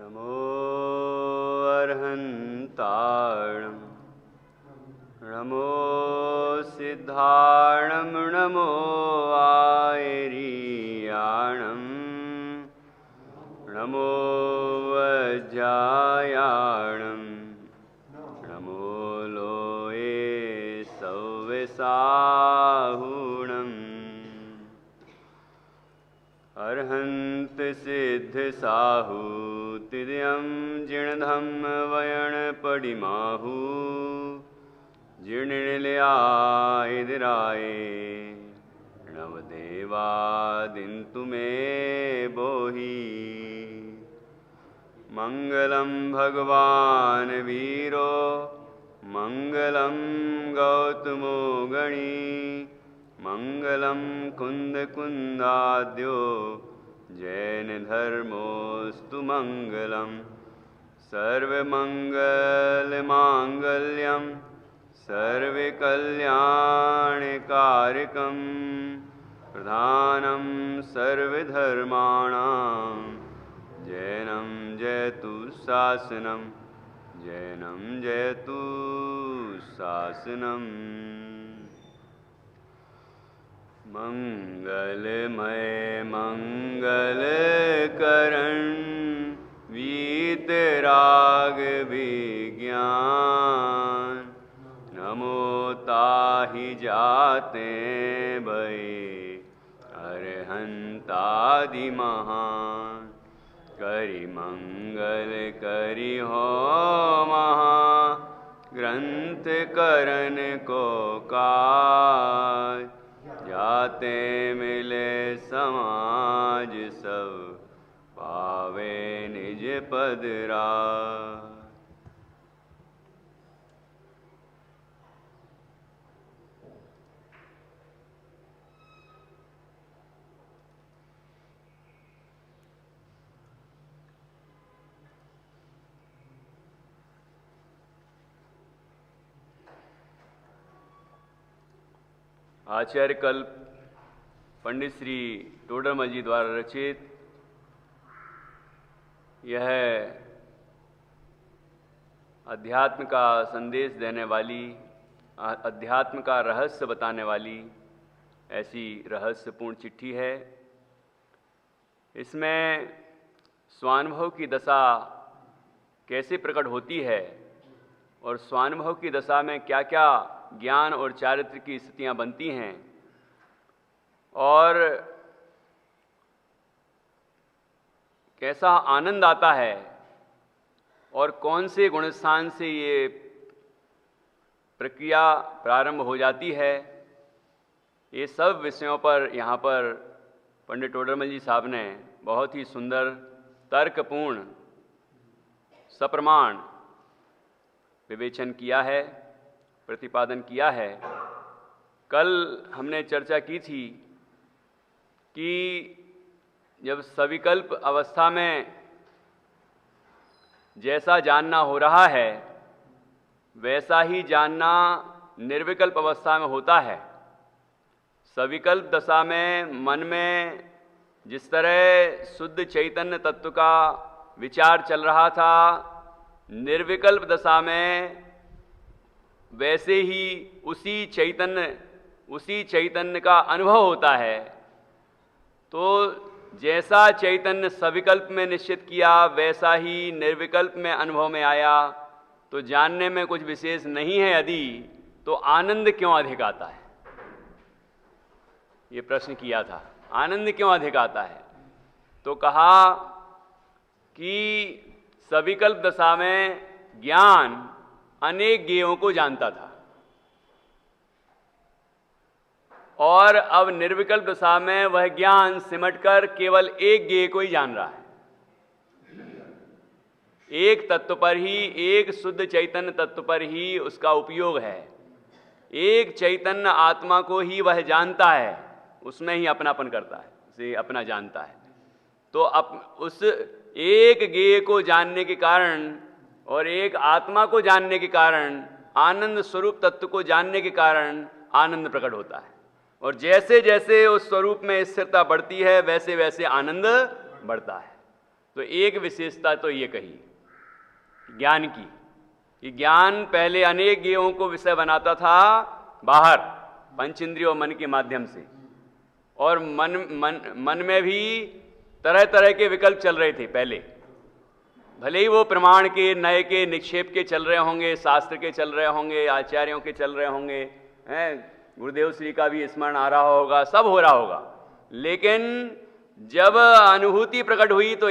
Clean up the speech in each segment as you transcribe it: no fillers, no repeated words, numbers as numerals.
नमो अर्हन्ताणं नमो सिद्धाणं नमो आयर्याणं नमो वज्रायाणं नमो लोये सव्यसाहुणम् अर्हन्त सिद्ध साहु तिर्यं जीर्णधम वयण पडिमाहु जीर्णनिलयाय नवदेवादिन्तु मे बोहि मंगलम भगवान वीरो मंगलम गौतमो गणी मंगलम कुंदकुंदाद्यो जैन धर्मोस्तु मंगलम सर्वमंगल मांगल्यम सर्वकल्याणकारकम प्रधानम सर्वधर्माणां जैनम जयतु शासनम जैनम जयतु शासनम। मंगलमय मंगलकरण वीतराग विज्ञान नमो ताहि जाते भय अरहंतादि महान करि मंगल करि हो महा ग्रंथ करन को काज जाते मिले समाज सब पावे निज पद राज। आचार्य कल्प पंडित श्री टोडरमल जी द्वारा रचित यह अध्यात्म का संदेश देने वाली, अध्यात्म का रहस्य बताने वाली ऐसी रहस्यपूर्ण चिट्ठी है। इसमें स्वानुभव की दशा कैसे प्रकट होती है और स्वानुभव की दशा में क्या क्या ज्ञान और चारित्र की स्थितियां बनती हैं और कैसा आनंद आता है और कौन से गुणस्थान से ये प्रक्रिया प्रारंभ हो जाती है, ये सब विषयों पर यहाँ पर पंडित टोडरमल जी साहब ने बहुत ही सुंदर तर्कपूर्ण सप्रमाण विवेचन किया है, प्रतिपादन किया है। कल हमने चर्चा की थी कि जब सविकल्प अवस्था में जैसा जानना हो रहा है वैसा ही जानना निर्विकल्प अवस्था में होता है। सविकल्प दशा में मन में जिस तरह शुद्ध चैतन्य तत्व का विचार चल रहा था, निर्विकल्प दशा में वैसे ही उसी चैतन्य का अनुभव होता है। तो जैसा चैतन्य सविकल्प में निश्चित किया वैसा ही निर्विकल्प में अनुभव में आया। तो जानने में कुछ विशेष नहीं है यदि, तो आनंद क्यों अधिक आता है? ये प्रश्न किया था, आनंद क्यों अधिक आता है? तो कहा कि सविकल्प दशा में ज्ञान अनेक ज्ञेयों को जानता था और अब निर्विकल्प दशा में वह ज्ञान सिमटकर केवल एक ज्ञेय को ही जान रहा है। एक तत्व पर ही, एक शुद्ध चैतन्य तत्व पर ही उसका उपयोग है। एक चैतन्य आत्मा को ही वह जानता है, उसमें ही अपनापन करता है, उसे अपना जानता है। तो उस एक ज्ञेय को जानने के कारण और एक आत्मा को जानने के कारण, आनंद स्वरूप तत्व को जानने के कारण आनंद प्रकट होता है। और जैसे जैसे उस स्वरूप में स्थिरता बढ़ती है वैसे वैसे आनंद बढ़ता है। तो एक विशेषता तो ये कही ज्ञान की, कि ज्ञान पहले अनेक ज्ञेयों को विषय बनाता था बाहर पंच इंद्रियों मन के माध्यम से, और मन में भी तरह तरह के विकल्प चल रहे थे पहले, भले ही वो प्रमाण के, नए के, निक्षेप के चल रहे होंगे, शास्त्र के चल रहे होंगे, आचार्यों के चल रहे होंगे, गुरुदेव श्री का भी स्मरण आ रहा होगा, सब हो रहा होगा, लेकिन जब अनुभूति प्रकट हुई तो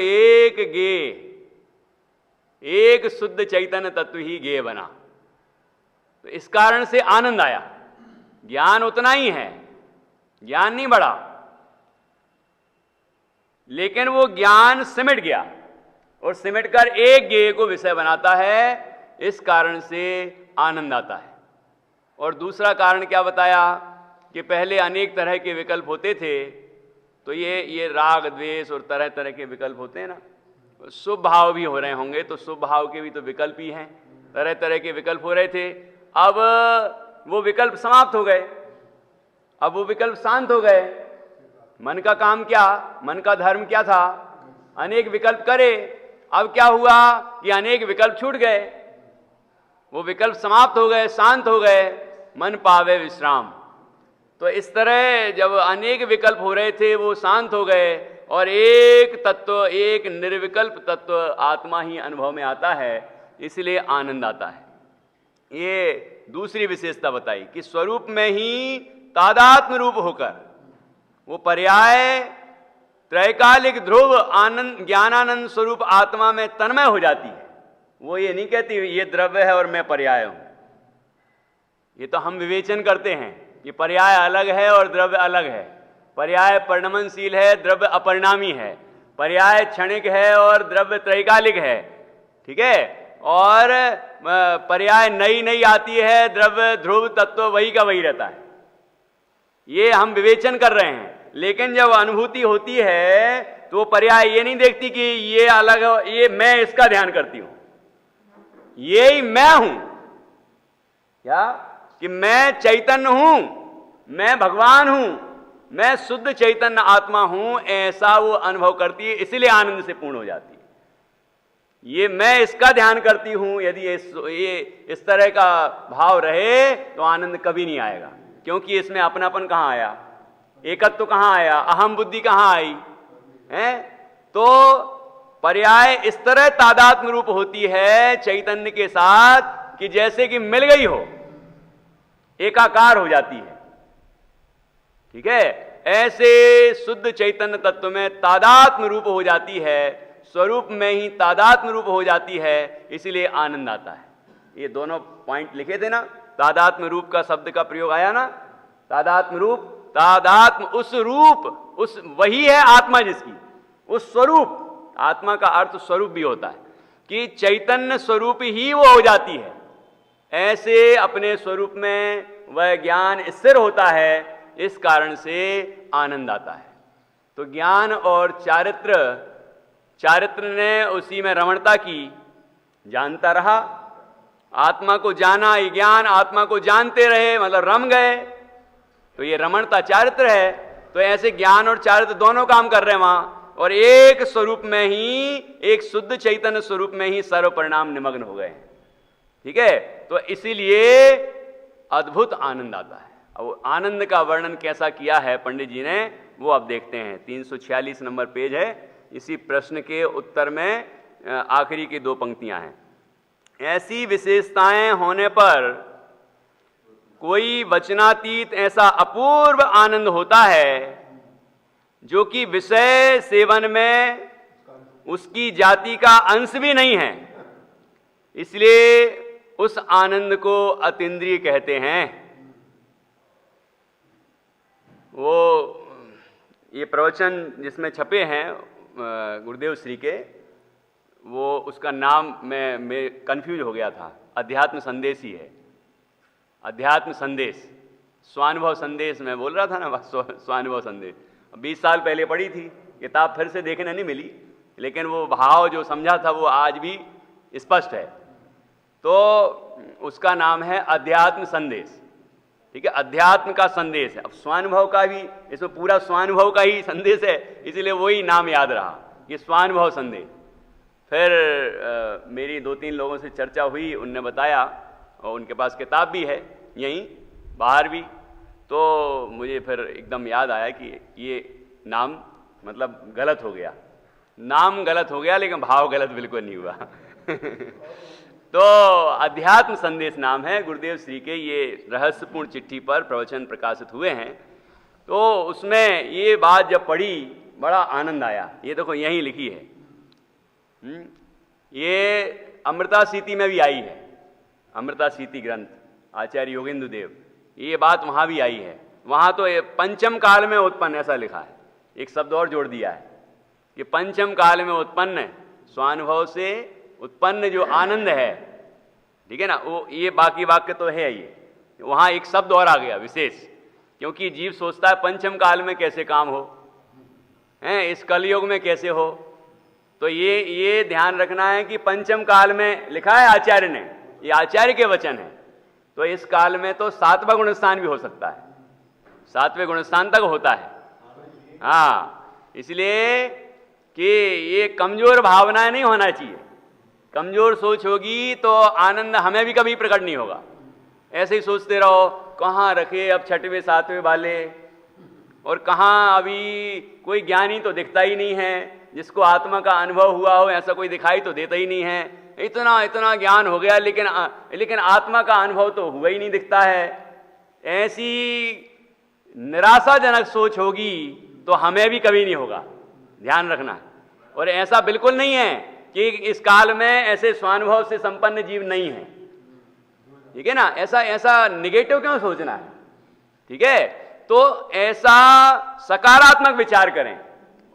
एक शुद्ध चैतन्य तत्व ही ज्ञेय बना। तो इस कारण से आनंद आया। ज्ञान उतना ही है, ज्ञान नहीं बढ़ा, लेकिन वो ज्ञान सिमट गया और सिमट कर एक ज्ञेय को विषय बनाता है, इस कारण से आनंद आता है। और दूसरा कारण क्या बताया कि पहले अनेक तरह के विकल्प होते थे, तो ये राग द्वेष और तरह तरह के विकल्प होते हैं ना, शुभ भाव भी हो रहे होंगे, तो शुभ भाव के भी तो विकल्प ही हैं, तरह तरह के विकल्प हो रहे थे। अब वो विकल्प समाप्त हो गए, अब वो विकल्प शांत हो गए। मन का काम क्या, मन का धर्म क्या था, अनेक विकल्प करे। अब क्या हुआ कि अनेक विकल्प छूट गए, वो विकल्प समाप्त हो गए, शांत हो गए, मन पावे विश्राम। तो इस तरह जब अनेक विकल्प हो रहे थे वो शांत हो गए और एक तत्व, एक निर्विकल्प तत्व आत्मा ही अनुभव में आता है, इसलिए आनंद आता है। ये दूसरी विशेषता बताई कि स्वरूप में ही तादात्म रूप होकर वो पर्याय त्रैकालिक ध्रुव आनंद ज्ञानानंद स्वरूप आत्मा में तन्मय हो जाती है। वो ये नहीं कहती ये द्रव्य है और मैं पर्याय हूं। ये तो हम विवेचन करते हैं कि पर्याय अलग है और द्रव्य अलग है, पर्याय परिणमनशील है, द्रव्य अपरिणामी है, पर्याय क्षणिक है और द्रव्य त्रैकालिक है, ठीक है, और पर्याय नई नई आती है, द्रव्य ध्रुव तत्व वही का वही रहता है। ये हम विवेचन कर रहे हैं, लेकिन जब अनुभूति होती है तो पर्याय ये नहीं देखती कि ये अलग है, ये मैं इसका ध्यान करती हूं, ये ही मैं हूं, क्या कि मैं चैतन्य हूं, मैं भगवान हूं, मैं शुद्ध चैतन्य आत्मा हूं, ऐसा वो अनुभव करती है, इसलिए आनंद से पूर्ण हो जाती है। ये मैं इसका ध्यान करती हूं, यदि ये इस तरह का भाव रहे तो आनंद कभी नहीं आएगा, क्योंकि इसमें अपनापन कहां आया, एकत्व कहां आया, अहम बुद्धि कहां आई है। तो पर्याय इस तरह तादात्म्य रूप होती है चैतन्य के साथ कि जैसे कि मिल गई हो, एकाकार हो जाती है, ठीक है। ऐसे शुद्ध चैतन्य तत्व में तादात्म्य रूप हो जाती है, स्वरूप में ही तादात्म्य रूप हो जाती है, इसीलिए आनंद आता है। ये दोनों पॉइंट लिखे थे ना, तादात्म्य रूप का शब्द का प्रयोग आया ना, तादात्म्य रूप, तादात्म्य उस रूप, उस वही है आत्मा जिसकी, उस स्वरूप, आत्मा का अर्थ स्वरूप भी होता है कि चैतन्य स्वरूप ही वो हो जाती है। ऐसे अपने स्वरूप में वह ज्ञान स्थिर होता है, इस कारण से आनंद आता है। तो ज्ञान और चारित्र ने उसी में रमणता की, जानता रहा, आत्मा को जाना, ये ज्ञान आत्मा को जानते रहे, मतलब रम गए, तो ये रमणता चारित्र है। तो ऐसे ज्ञान और चारित्र दोनों काम कर रहे हैं वहां, और एक स्वरूप में ही, एक शुद्ध चैतन्य स्वरूप में ही सर्व परिणाम निमग्न हो गए, ठीक है। तो इसीलिए अद्भुत आनंद आता है। अब आनंद का वर्णन कैसा किया है पंडित जी ने, वो अब देखते हैं। 346 नंबर पेज है, इसी प्रश्न के उत्तर में आखिरी की दो पंक्तियां हैं। ऐसी विशेषताएं होने पर कोई वचनातीत ऐसा अपूर्व आनंद होता है जो कि विषय सेवन में उसकी जाति का अंश भी नहीं है, इसलिए उस आनंद को अतीन्द्रिय कहते हैं। वो ये प्रवचन जिसमें छपे हैं गुरुदेव श्री के, वो उसका नाम मैं कंफ्यूज हो गया था, अध्यात्म संदेश ही है, अध्यात्म संदेश, स्वानुभव संदेश मैं बोल रहा था ना, स्वानुभव संदेश 20 साल पहले पढ़ी थी किताब, फिर से देखने नहीं मिली, लेकिन वो भाव जो समझा था वो आज भी स्पष्ट है। तो उसका नाम है अध्यात्म संदेश, ठीक है, अध्यात्म का संदेश है। अब स्वानुभव का भी, इसमें पूरा स्वानुभव का ही संदेश है, इसीलिए वही नाम याद रहा, ये स्वानुभव संदेश। फिर मेरी 2-3 लोगों से चर्चा हुई, उनने बताया, और उनके पास किताब भी है यहीं बाहर भी, तो मुझे फिर एकदम याद आया कि ये नाम मतलब गलत हो गया, नाम गलत हो गया लेकिन भाव गलत बिल्कुल नहीं हुआ। तो अध्यात्म संदेश नाम है, गुरुदेव श्री के ये रहस्यपूर्ण चिट्ठी पर प्रवचन प्रकाशित हुए हैं। तो उसमें ये बात जब पढ़ी बड़ा आनंद आया। ये देखो यहीं लिखी है, ये अमृता सीति में भी आई है, अमृता सीति ग्रंथ आचार्य योगेंद्र देव, ये बात वहाँ भी आई है। वहाँ तो ये पंचम काल में उत्पन्न ऐसा लिखा है, एक शब्द और जोड़ दिया है कि पंचम काल में उत्पन्न स्वानुभव से उत्पन्न जो आनंद है, ठीक है ना, वो ये बाकी वाक्य तो है ये, वहाँ एक शब्द और आ गया विशेष, क्योंकि जीव सोचता है पंचम काल में कैसे काम हो, हैं इस कलयुग में कैसे हो। तो ये ध्यान रखना है कि पंचम काल में लिखा है आचार्य ने, ये आचार्य के वचन है, तो इस काल में तो 7वां गुणस्थान भी हो सकता है, 7वें गुणस्थान तक होता है। हाँ, इसलिए कि ये कमजोर भावनाएं नहीं होना चाहिए, कमजोर सोच होगी तो आनंद हमें भी कभी प्रकट नहीं होगा। ऐसे ही सोचते रहो कहाँ रखे अब 6वें 7वें वाले, और कहाँ अभी कोई ज्ञानी तो दिखता ही नहीं है, जिसको आत्मा का अनुभव हुआ हो ऐसा कोई दिखाई तो देता ही नहीं है। इतना ज्ञान हो गया लेकिन आत्मा का अनुभव तो हुआ ही नहीं दिखता है। ऐसी निराशाजनक सोच होगी तो हमें भी कभी नहीं होगा, ध्यान रखना। और ऐसा बिल्कुल नहीं है कि इस काल में ऐसे स्वानुभव से संपन्न जीव नहीं है, ठीक है ना, ऐसा निगेटिव क्यों सोचना है, ठीक है। तो ऐसा सकारात्मक विचार करें,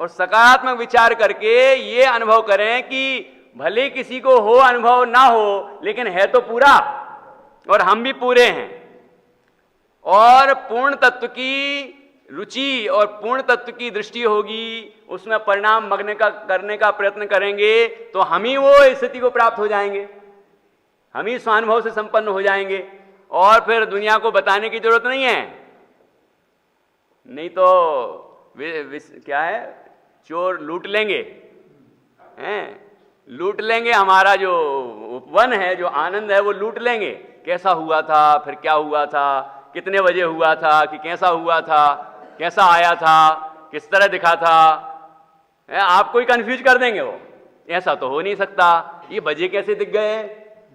और सकारात्मक विचार करके ये अनुभव करें कि भले किसी को हो अनुभव ना हो लेकिन है तो पूरा, और हम भी पूरे हैं, और पूर्ण तत्व की रुचि और पूर्ण तत्व की दृष्टि होगी, उसमें परिणाम करने का प्रयत्न करेंगे तो हम ही वो स्थिति को प्राप्त हो जाएंगे, हम ही स्वानुभव से संपन्न हो जाएंगे, और फिर दुनिया को बताने की जरूरत नहीं है। नहीं तो क्या है, चोर लूट लेंगे, हैं लूट लेंगे, हमारा जो उपवन है, जो आनंद है वो लूट लेंगे। कैसा हुआ था, फिर क्या हुआ था, कितने बजे हुआ था, कि कैसा हुआ था, कैसा आया था, किस तरह दिखा था, आपको ही कंफ्यूज कर देंगे वो। ऐसा तो हो नहीं सकता, ये बजे कैसे दिख गए,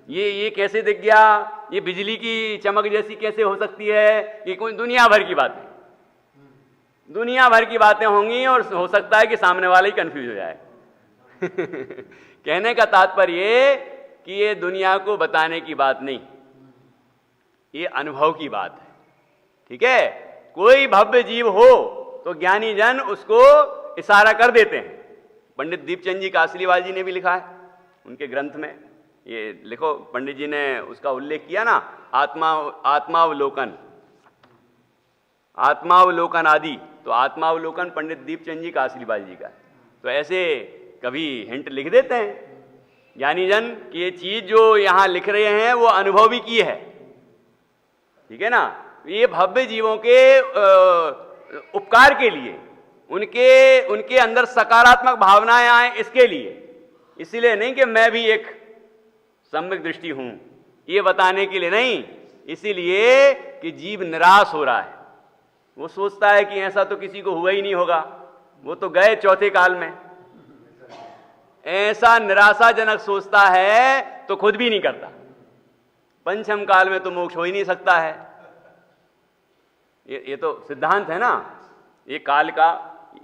ये कैसे दिख गया, ये बिजली की चमक जैसी कैसे हो सकती है, ये कोई दुनिया भर की बातें, दुनिया भर की बातें होंगी, और हो सकता है कि सामने वाला ही कंफ्यूज हो जाए। कहने का तात्पर्य कि ये दुनिया को बताने की बात नहीं, ये अनुभव की बात है, ठीक है। कोई भव्य जीव हो तो ज्ञानी जन उसको इशारा कर देते हैं। पंडित दीपचंद जी कासलीवाल जी ने भी लिखा है उनके ग्रंथ में, ये लिखो, पंडित जी ने उसका उल्लेख किया ना, आत्मावलोकन आदि, तो आत्मावलोकन पंडित दीपचंद जी कासलीवाल जी का। तो ऐसे कभी हिंट लिख देते हैं ज्ञानी जन कि ये चीज जो यहां लिख रहे हैं वो अनुभव भी की है, ठीक है ना। ये भव्य जीवों के उपकार के लिए, उनके अंदर सकारात्मक भावनाएं आए इसके लिए, इसीलिए नहीं कि मैं भी एक सम्यक दृष्टि हूं, ये बताने के लिए नहीं, इसीलिए कि जीव निराश हो रहा है, वो सोचता है कि ऐसा तो किसी को हुआ ही नहीं होगा, वो तो गए चौथे काल में। ऐसा निराशाजनक सोचता है तो खुद भी नहीं करता, पंचम काल में तो मोक्ष हो ही नहीं सकता है। ये तो सिद्धांत है ना, ये काल का,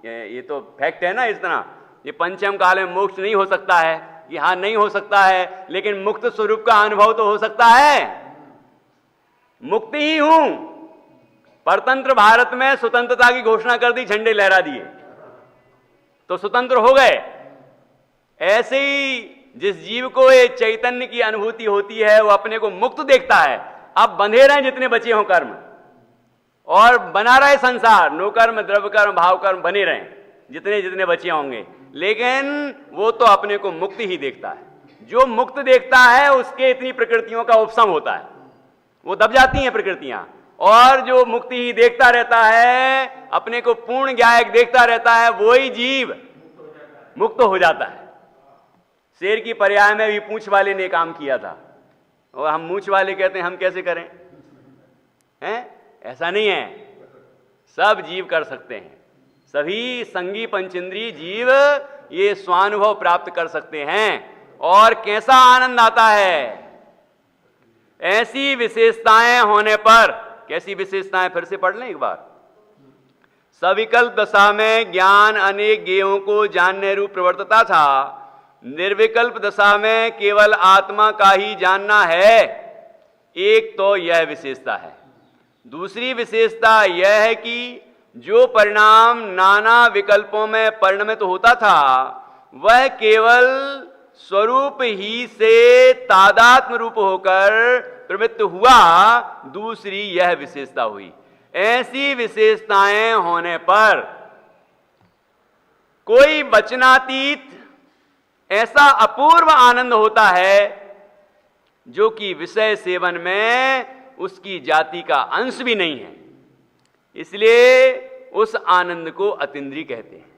ये तो फैक्ट है ना इस तरह। ये पंचम काल में मोक्ष नहीं हो सकता है, कि हाँ नहीं हो सकता है, लेकिन मुक्त स्वरूप का अनुभव तो हो सकता है। मुक्त ही हूं, परतंत्र भारत में स्वतंत्रता की घोषणा कर दी, झंडे लहरा दिए तो स्वतंत्र हो गए। ऐसे ही जिस जीव को ये चैतन्य की अनुभूति होती है वो अपने को मुक्त देखता है। अब बंधे रहे जितने बचे हों कर्म, और बना रहे संसार, नो कर्म, द्रव्य कर्म, भाव कर्म बने रहे जितने जितने बचे होंगे, लेकिन वो तो अपने को मुक्त ही देखता है। जो मुक्त देखता है उसके इतनी प्रकृतियों का उपशम होता है, वो दब जाती हैं प्रकृतियां, और जो मुक्ति ही देखता रहता है, अपने को पूर्ण ज्ञायक देखता रहता है, वही जीव मुक्त हो जाता है। शेर की पर्याय में भी पूंछ वाले ने काम किया था, और हम मूंछ वाले कहते हैं हम कैसे करें? हैं? ऐसा नहीं है, सब जीव कर सकते हैं, सभी संगी पंचेंद्रिय जीव ये स्वानुभव प्राप्त कर सकते हैं। और कैसा आनंद आता है ऐसी विशेषताएं होने पर। कैसी विशेषताएं? फिर से पढ़ लें एक बार। सविकल्प दशा में ज्ञान अनेक ज्ञेयों को जानने रूप प्रवर्तता था, निर्विकल्प दशा में केवल आत्मा का ही जानना है। एक तो यह विशेषता है। दूसरी विशेषता यह है कि जो परिणाम नाना विकल्पों में परिणमित होता था वह केवल स्वरूप ही से तादात्म्य रूप होकर प्रवृत्त हुआ। दूसरी यह विशेषता हुई। ऐसी विशेषताएं होने पर कोई वचनातीत ऐसा अपूर्व आनंद होता है जो कि विषय सेवन में उसकी जाति का अंश भी नहीं है। इसलिए उस आनंद को अतीन्द्रिय कहते हैं।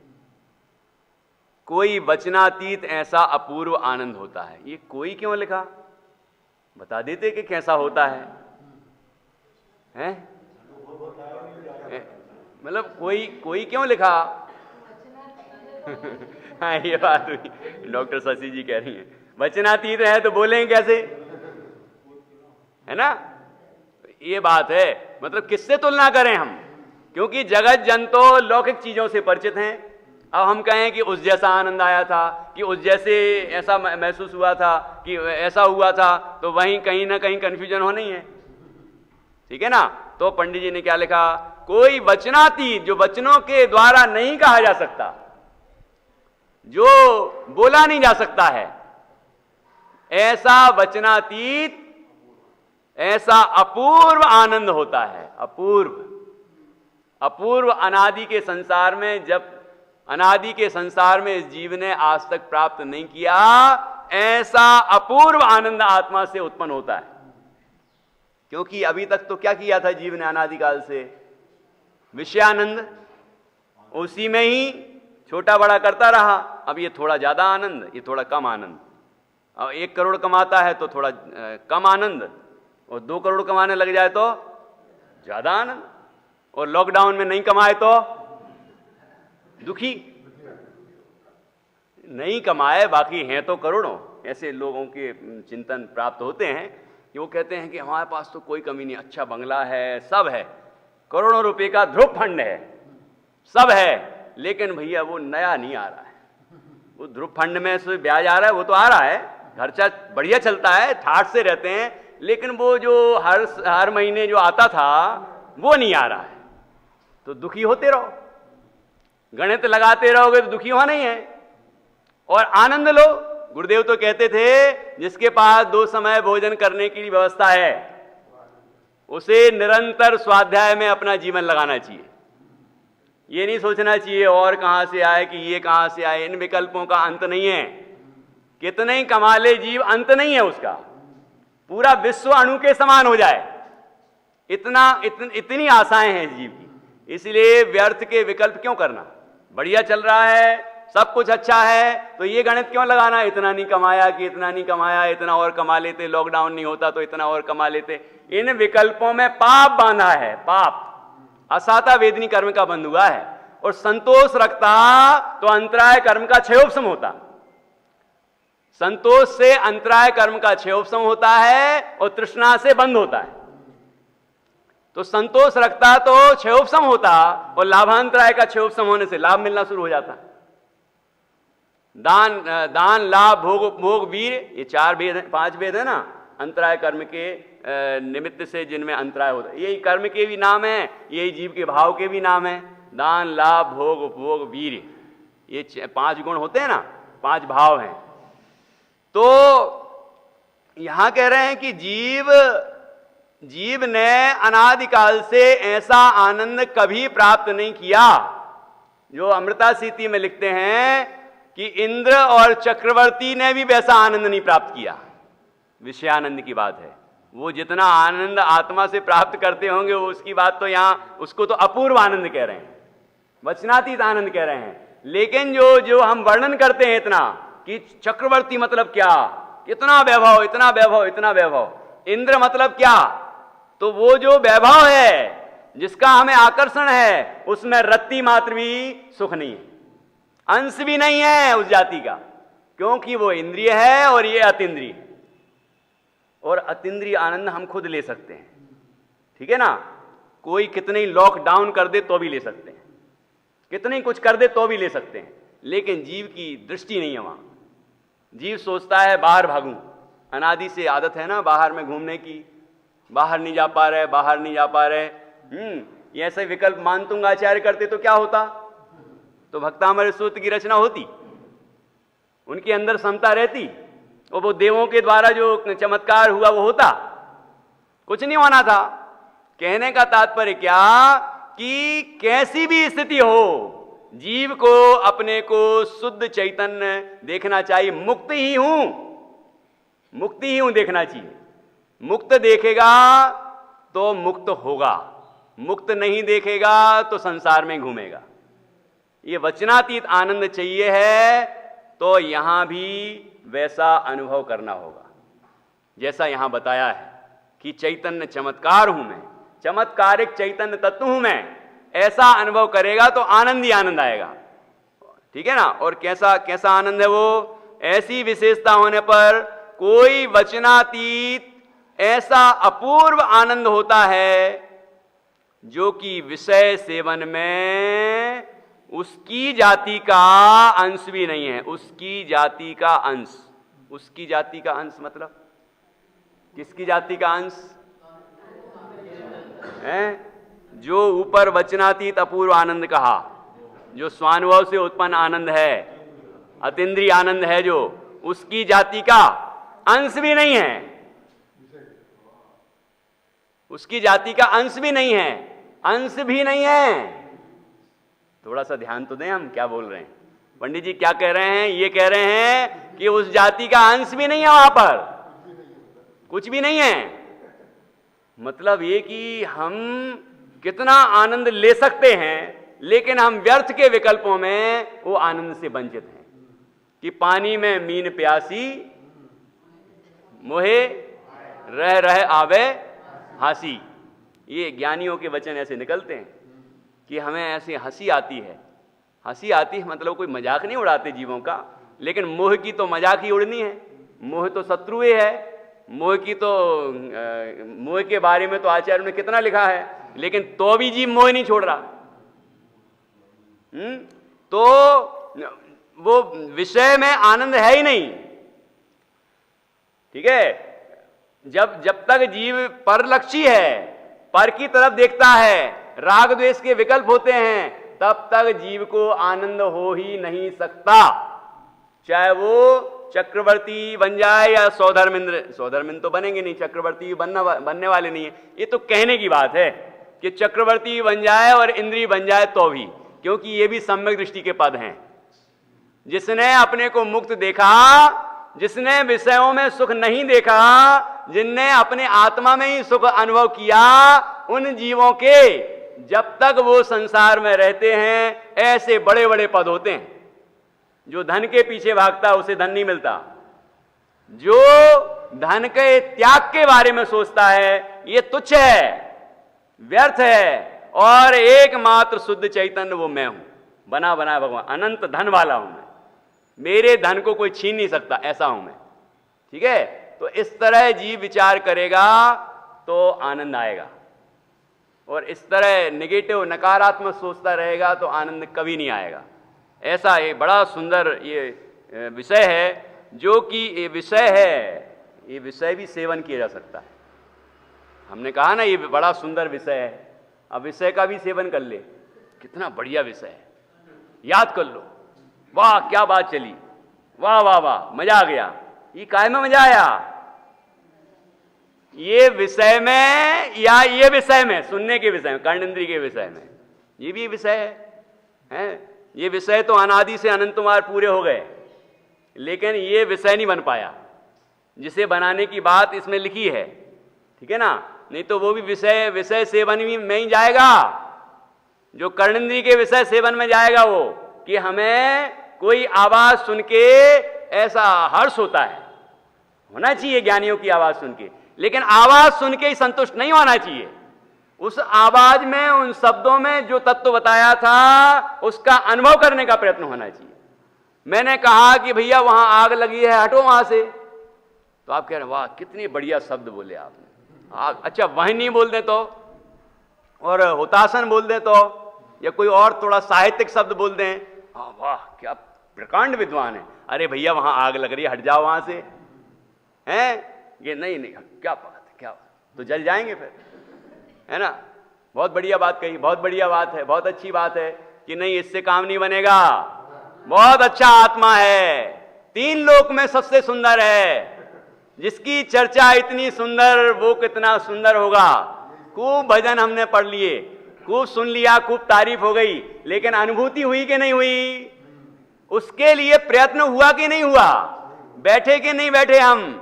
कोई वचनातीत ऐसा अपूर्व आनंद होता है। ये कोई क्यों लिखा? बता देते कि कैसा होता है, हैं? मतलब कोई क्यों लिखा? हाँ, ये बात हुई। डॉक्टर शशि जी कह रही हैं वचनातीत है तो बोलेंगे कैसे, है ना? ये बात है। मतलब किससे तुलना करें हम? क्योंकि जगत जन तो लौकिक चीजों से परिचित हैं। अब हम कहें कि उस जैसा आनंद आया था, कि उस जैसे ऐसा महसूस हुआ था, कि ऐसा हुआ था, तो वहीं कहीं ना कहीं कंफ्यूजन होना ही है। ठीक है ना? तो पंडित जी ने क्या लिखा? कोई वचनातीत, जो वचनों के द्वारा नहीं कहा जा सकता, जो बोला नहीं जा सकता है, ऐसा वचनातीत, ऐसा अपूर्व आनंद होता है। अपूर्व अनादि के संसार में, जब अनादि के संसार में इस जीव ने आज तक प्राप्त नहीं किया, ऐसा अपूर्व आनंद आत्मा से उत्पन्न होता है। क्योंकि अभी तक तो क्या किया था जीव ने अनादिकाल से? विषयानंद, उसी में ही छोटा बड़ा करता रहा। अब ये थोड़ा ज्यादा आनंद, ये थोड़ा कम आनंद। अब 1 करोड़ कमाता है तो थोड़ा कम आनंद, और 2 करोड़ कमाने लग जाए तो ज्यादा आनंद, और लॉकडाउन में नहीं कमाए तो दुखी। नहीं कमाए, बाकी हैं तो करोड़ों। ऐसे लोगों के चिंतन प्राप्त होते हैं कि वो कहते हैं कि हमारे पास तो कोई कमी नहीं, अच्छा बंगला है, सब है, करोड़ों रुपए का ध्रुव फंड है, सब है, लेकिन भैया वो नया नहीं आ रहा है। वो ध्रुव फंड में से ब्याज आ रहा है, वो तो आ रहा है, खर्चा बढ़िया चलता है, ठाठ से रहते हैं, लेकिन वो जो हर महीने जो आता था वो नहीं आ रहा है। तो दुखी होते रहो, गणित लगाते रहोगे तो दुखी होना ही है। और आनंद लो। गुरुदेव तो कहते थे जिसके पास 2 समय भोजन करने की व्यवस्था है उसे निरंतर स्वाध्याय में अपना जीवन लगाना चाहिए। ये नहीं सोचना चाहिए और कहां से आए कि ये कहां से आए। इन विकल्पों का अंत नहीं है। कितने ही कमा ले जीव, अंत नहीं है उसका। पूरा विश्व अणु के समान हो जाए, इतनी आशाएं हैं जीव की। इसलिए व्यर्थ के विकल्प क्यों करना? बढ़िया चल रहा है, सब कुछ अच्छा है, तो ये गणित क्यों लगाना? इतना नहीं कमाया कि इतना नहीं कमाया, इतना और कमा लेते, लॉकडाउन नहीं होता तो इतना और कमा लेते। इन विकल्पों में पाप बांधा है। पाप असाता वेदनी कर्म का बंध हुआ है। और संतोष रखता तो अंतराय कर्म का क्षयोपशम होता। संतोष से अंतराय कर्म का क्षयोपशम होता है और तृष्णा से बंध होता है। तो संतोष रखता तो क्षयोपशम होता और लाभांतराय का क्षयोपशम होने से लाभ मिलना शुरू हो जाता। दान लाभ भोग वीर, ये 4 भेद है, 5 भेद है ना अंतराय कर्म के निमित्त से जिनमें अंतराय होता है। यही कर्म के भी नाम है, यही जीव के भाव के भी नाम है। दान लाभ भोग वीर, ये 5 गुण होते हैं ना, 5 भाव हैं। तो यहां कह रहे हैं कि जीव ने अनादिकाल से ऐसा आनंद कभी प्राप्त नहीं किया। जो अमृता सीति में लिखते हैं कि इंद्र और चक्रवर्ती ने भी वैसा आनंद नहीं प्राप्त किया। विषयानंद की बात है। वो जितना आनंद आत्मा से प्राप्त करते होंगे वो उसकी बात तो यहां, उसको तो अपूर्व आनंद कह रहे हैं, वचनातीत आनंद कह रहे हैं। लेकिन जो हम वर्णन करते हैं इतना, कि चक्रवर्ती मतलब क्या, इतना वैभव, इतना वैभव, इतना वैभव। इंद्र मतलब क्या, तो वो जो वैभव है जिसका हमें आकर्षण है, उसमें रत्ती मात्र भी सुख नहीं है, अंश भी नहीं है उस जाति का, क्योंकि वो इंद्रिय है और ये अतीन्द्रिय है। और अतीन्द्रिय आनंद हम खुद ले सकते हैं, ठीक है ना। कोई कितने ही लॉकडाउन कर दे तो भी ले सकते हैं, कितने ही कुछ कर दे तो भी ले सकते हैं, लेकिन जीव की दृष्टि नहीं है वहां। जीव सोचता है बाहर भागूं, अनादि से आदत है ना बाहर में घूमने की, बाहर नहीं जा पा रहे, बाहर नहीं जा पा रहे। ये ऐसे विकल्प मानतुंग आचार्य करते तो क्या होता, तो भक्तामृत सूत्र की रचना होती, उनके अंदर समता रहती, और वो देवों के द्वारा जो चमत्कार हुआ वो होता, कुछ नहीं होना था। कहने का तात्पर्य क्या कि कैसी भी स्थिति हो, जीव को अपने को शुद्ध चैतन्य देखना चाहिए। मुक्त ही हूं, मुक्ति ही हूं देखना चाहिए। मुक्त देखेगा तो मुक्त होगा, मुक्त नहीं देखेगा तो संसार में घूमेगा। ये वचनातीत आनंद चाहिए है तो यहां भी वैसा अनुभव करना होगा जैसा यहां बताया है कि चैतन्य चमत्कार हूं मैं, चमत्कारिक चैतन्य तत्व हूं मैं। ऐसा अनुभव करेगा तो आनंद ही आनंद आएगा, ठीक है ना। और कैसा कैसा आनंद है वो, ऐसी विशेषता होने पर कोई वचनातीत ऐसा अपूर्व आनंद होता है जो कि विषय सेवन में उसकी जाति का अंश भी नहीं है। उसकी जाति का अंश, उसकी जाति का अंश मतलब किसकी जाति का अंश है? जो ऊपर वचनातीत अपूर्व आनंद कहा, जो स्वानुभव से उत्पन्न आनंद है, अतीन्द्रिय आनंद है, जो उसकी जाति का अंश भी नहीं है, उसकी जाति का अंश भी नहीं है, अंश भी नहीं है। थोड़ा सा ध्यान तो दें, हम क्या बोल रहे हैं। पंडित जी क्या कह रहे हैं, ये कह रहे हैं कि उस जाति का अंश भी नहीं है, वहां पर कुछ भी नहीं है। मतलब ये कि हम कितना आनंद ले सकते हैं, लेकिन हम व्यर्थ के विकल्पों में वो आनंद से वंचित हैं। कि पानी में मीन प्यासी, मोहे रह रह आवे हंसी। ये ज्ञानियों के वचन ऐसे निकलते हैं कि हमें ऐसी हंसी आती है। हंसी आती है मतलब कोई मजाक नहीं उड़ाते जीवों का, लेकिन मोह की तो मजाक ही उड़नी है। मोह तो शत्रु है, मोह की तो मोह के बारे में तो आचार्य ने कितना लिखा है, लेकिन तो भी जीव मोह नहीं छोड़ रहा। तो वो विषय में आनंद है ही नहीं, ठीक है। जब तक जीव परलक्षी है, पर की तरफ देखता है, राग द्वेष के विकल्प होते हैं, तब तक जीव को आनंद हो ही नहीं सकता। चाहे वो चक्रवर्ती बन जाए या सौधर्मिंद्र, सौधर्मिंद्र तो बनेंगे नहीं, चक्रवर्ती बनने वाले नहीं है। ये तो कहने की बात है कि चक्रवर्ती बन जाए और इंद्री बन जाए तो भी, क्योंकि ये भी सम्यक दृष्टि के पद हैं। जिसने अपने को मुक्त देखा, जिसने विषयों में सुख नहीं देखा, जिनने अपने आत्मा में ही सुख अनुभव किया, उन जीवों के जब तक वो संसार में रहते हैं ऐसे बड़े बड़े पद होते हैं। जो धन के पीछे भागता है उसे धन नहीं मिलता, जो धन के त्याग के बारे में सोचता है ये तुच्छ है, व्यर्थ है। और एकमात्र शुद्ध चैतन्य वो मैं हूं, बना बनाया भगवान, अनंत धन वाला हूं मैं, मेरे धन को कोई छीन नहीं सकता, ऐसा हूं मैं, ठीक है। तो इस तरह जीव विचार करेगा तो आनंद आएगा, और इस तरह नेगेटिव नकारात्मक सोचता रहेगा तो आनंद कभी नहीं आएगा। ऐसा एक बड़ा सुंदर ये विषय है, जो कि ये विषय है, ये विषय भी सेवन किया जा सकता है। हमने कहा ना ये बड़ा सुंदर विषय है, अब विषय का भी सेवन कर ले, कितना बढ़िया विषय है, याद कर लो, वाह क्या बात चली, वाह वाह वाह मजा आ गया। ये काय में मजा आया, ये विषय में या ये विषय में, सुनने के विषय में, कर्णेंद्रिय के विषय में, ये भी विषय है। ये विषय तो अनादि से अनंतमार पूरे हो गए, लेकिन ये विषय नहीं बन पाया, जिसे बनाने की बात इसमें लिखी है, ठीक है ना। नहीं तो वो भी विषय सेवन में ही जाएगा, जो कर्णेंद्रिय के विषय सेवन में जाएगा वो, कि हमें कोई आवाज सुन के ऐसा हर्ष होता है, होना चाहिए ज्ञानियों की आवाज सुन के, लेकिन आवाज सुन के ही संतुष्ट नहीं होना चाहिए। उस आवाज में, उन शब्दों में जो तत्व बताया था उसका अनुभव करने का प्रयत्न होना चाहिए। मैंने कहा कि भैया वहां आग लगी है, हटो वहां से, तो आप कह रहे हैं वाह कितनी बढ़िया शब्द बोले आपने, आग, अच्छा वही नहीं बोल दे तो, और हुतासन बोल दे तो, या कोई और थोड़ा साहित्यिक शब्द बोल दें, वाह क्या प्रकांड विद्वान है, अरे भैया वहां आग लग रही है, हट जाओ वहां से, हैं ये नहीं नहीं क्या बात है, क्या बात, तो जल जाएंगे फिर, है ना। बहुत बढ़िया बात कही, बहुत बढ़िया बात है, बहुत अच्छी बात है कि नहीं इससे काम नहीं बनेगा, बहुत अच्छा आत्मा है, 3 लोक में सबसे सुंदर है, जिसकी चर्चा इतनी सुंदर, वो कितना सुंदर होगा। खूब भजन हमने पढ़ लिए, खूब सुन लिया, खूब तारीफ हो गई, लेकिन अनुभूति हुई कि नहीं हुई, उसके लिए प्रयत्न हुआ कि नहीं हुआ, बैठे कि नहीं बैठे, हम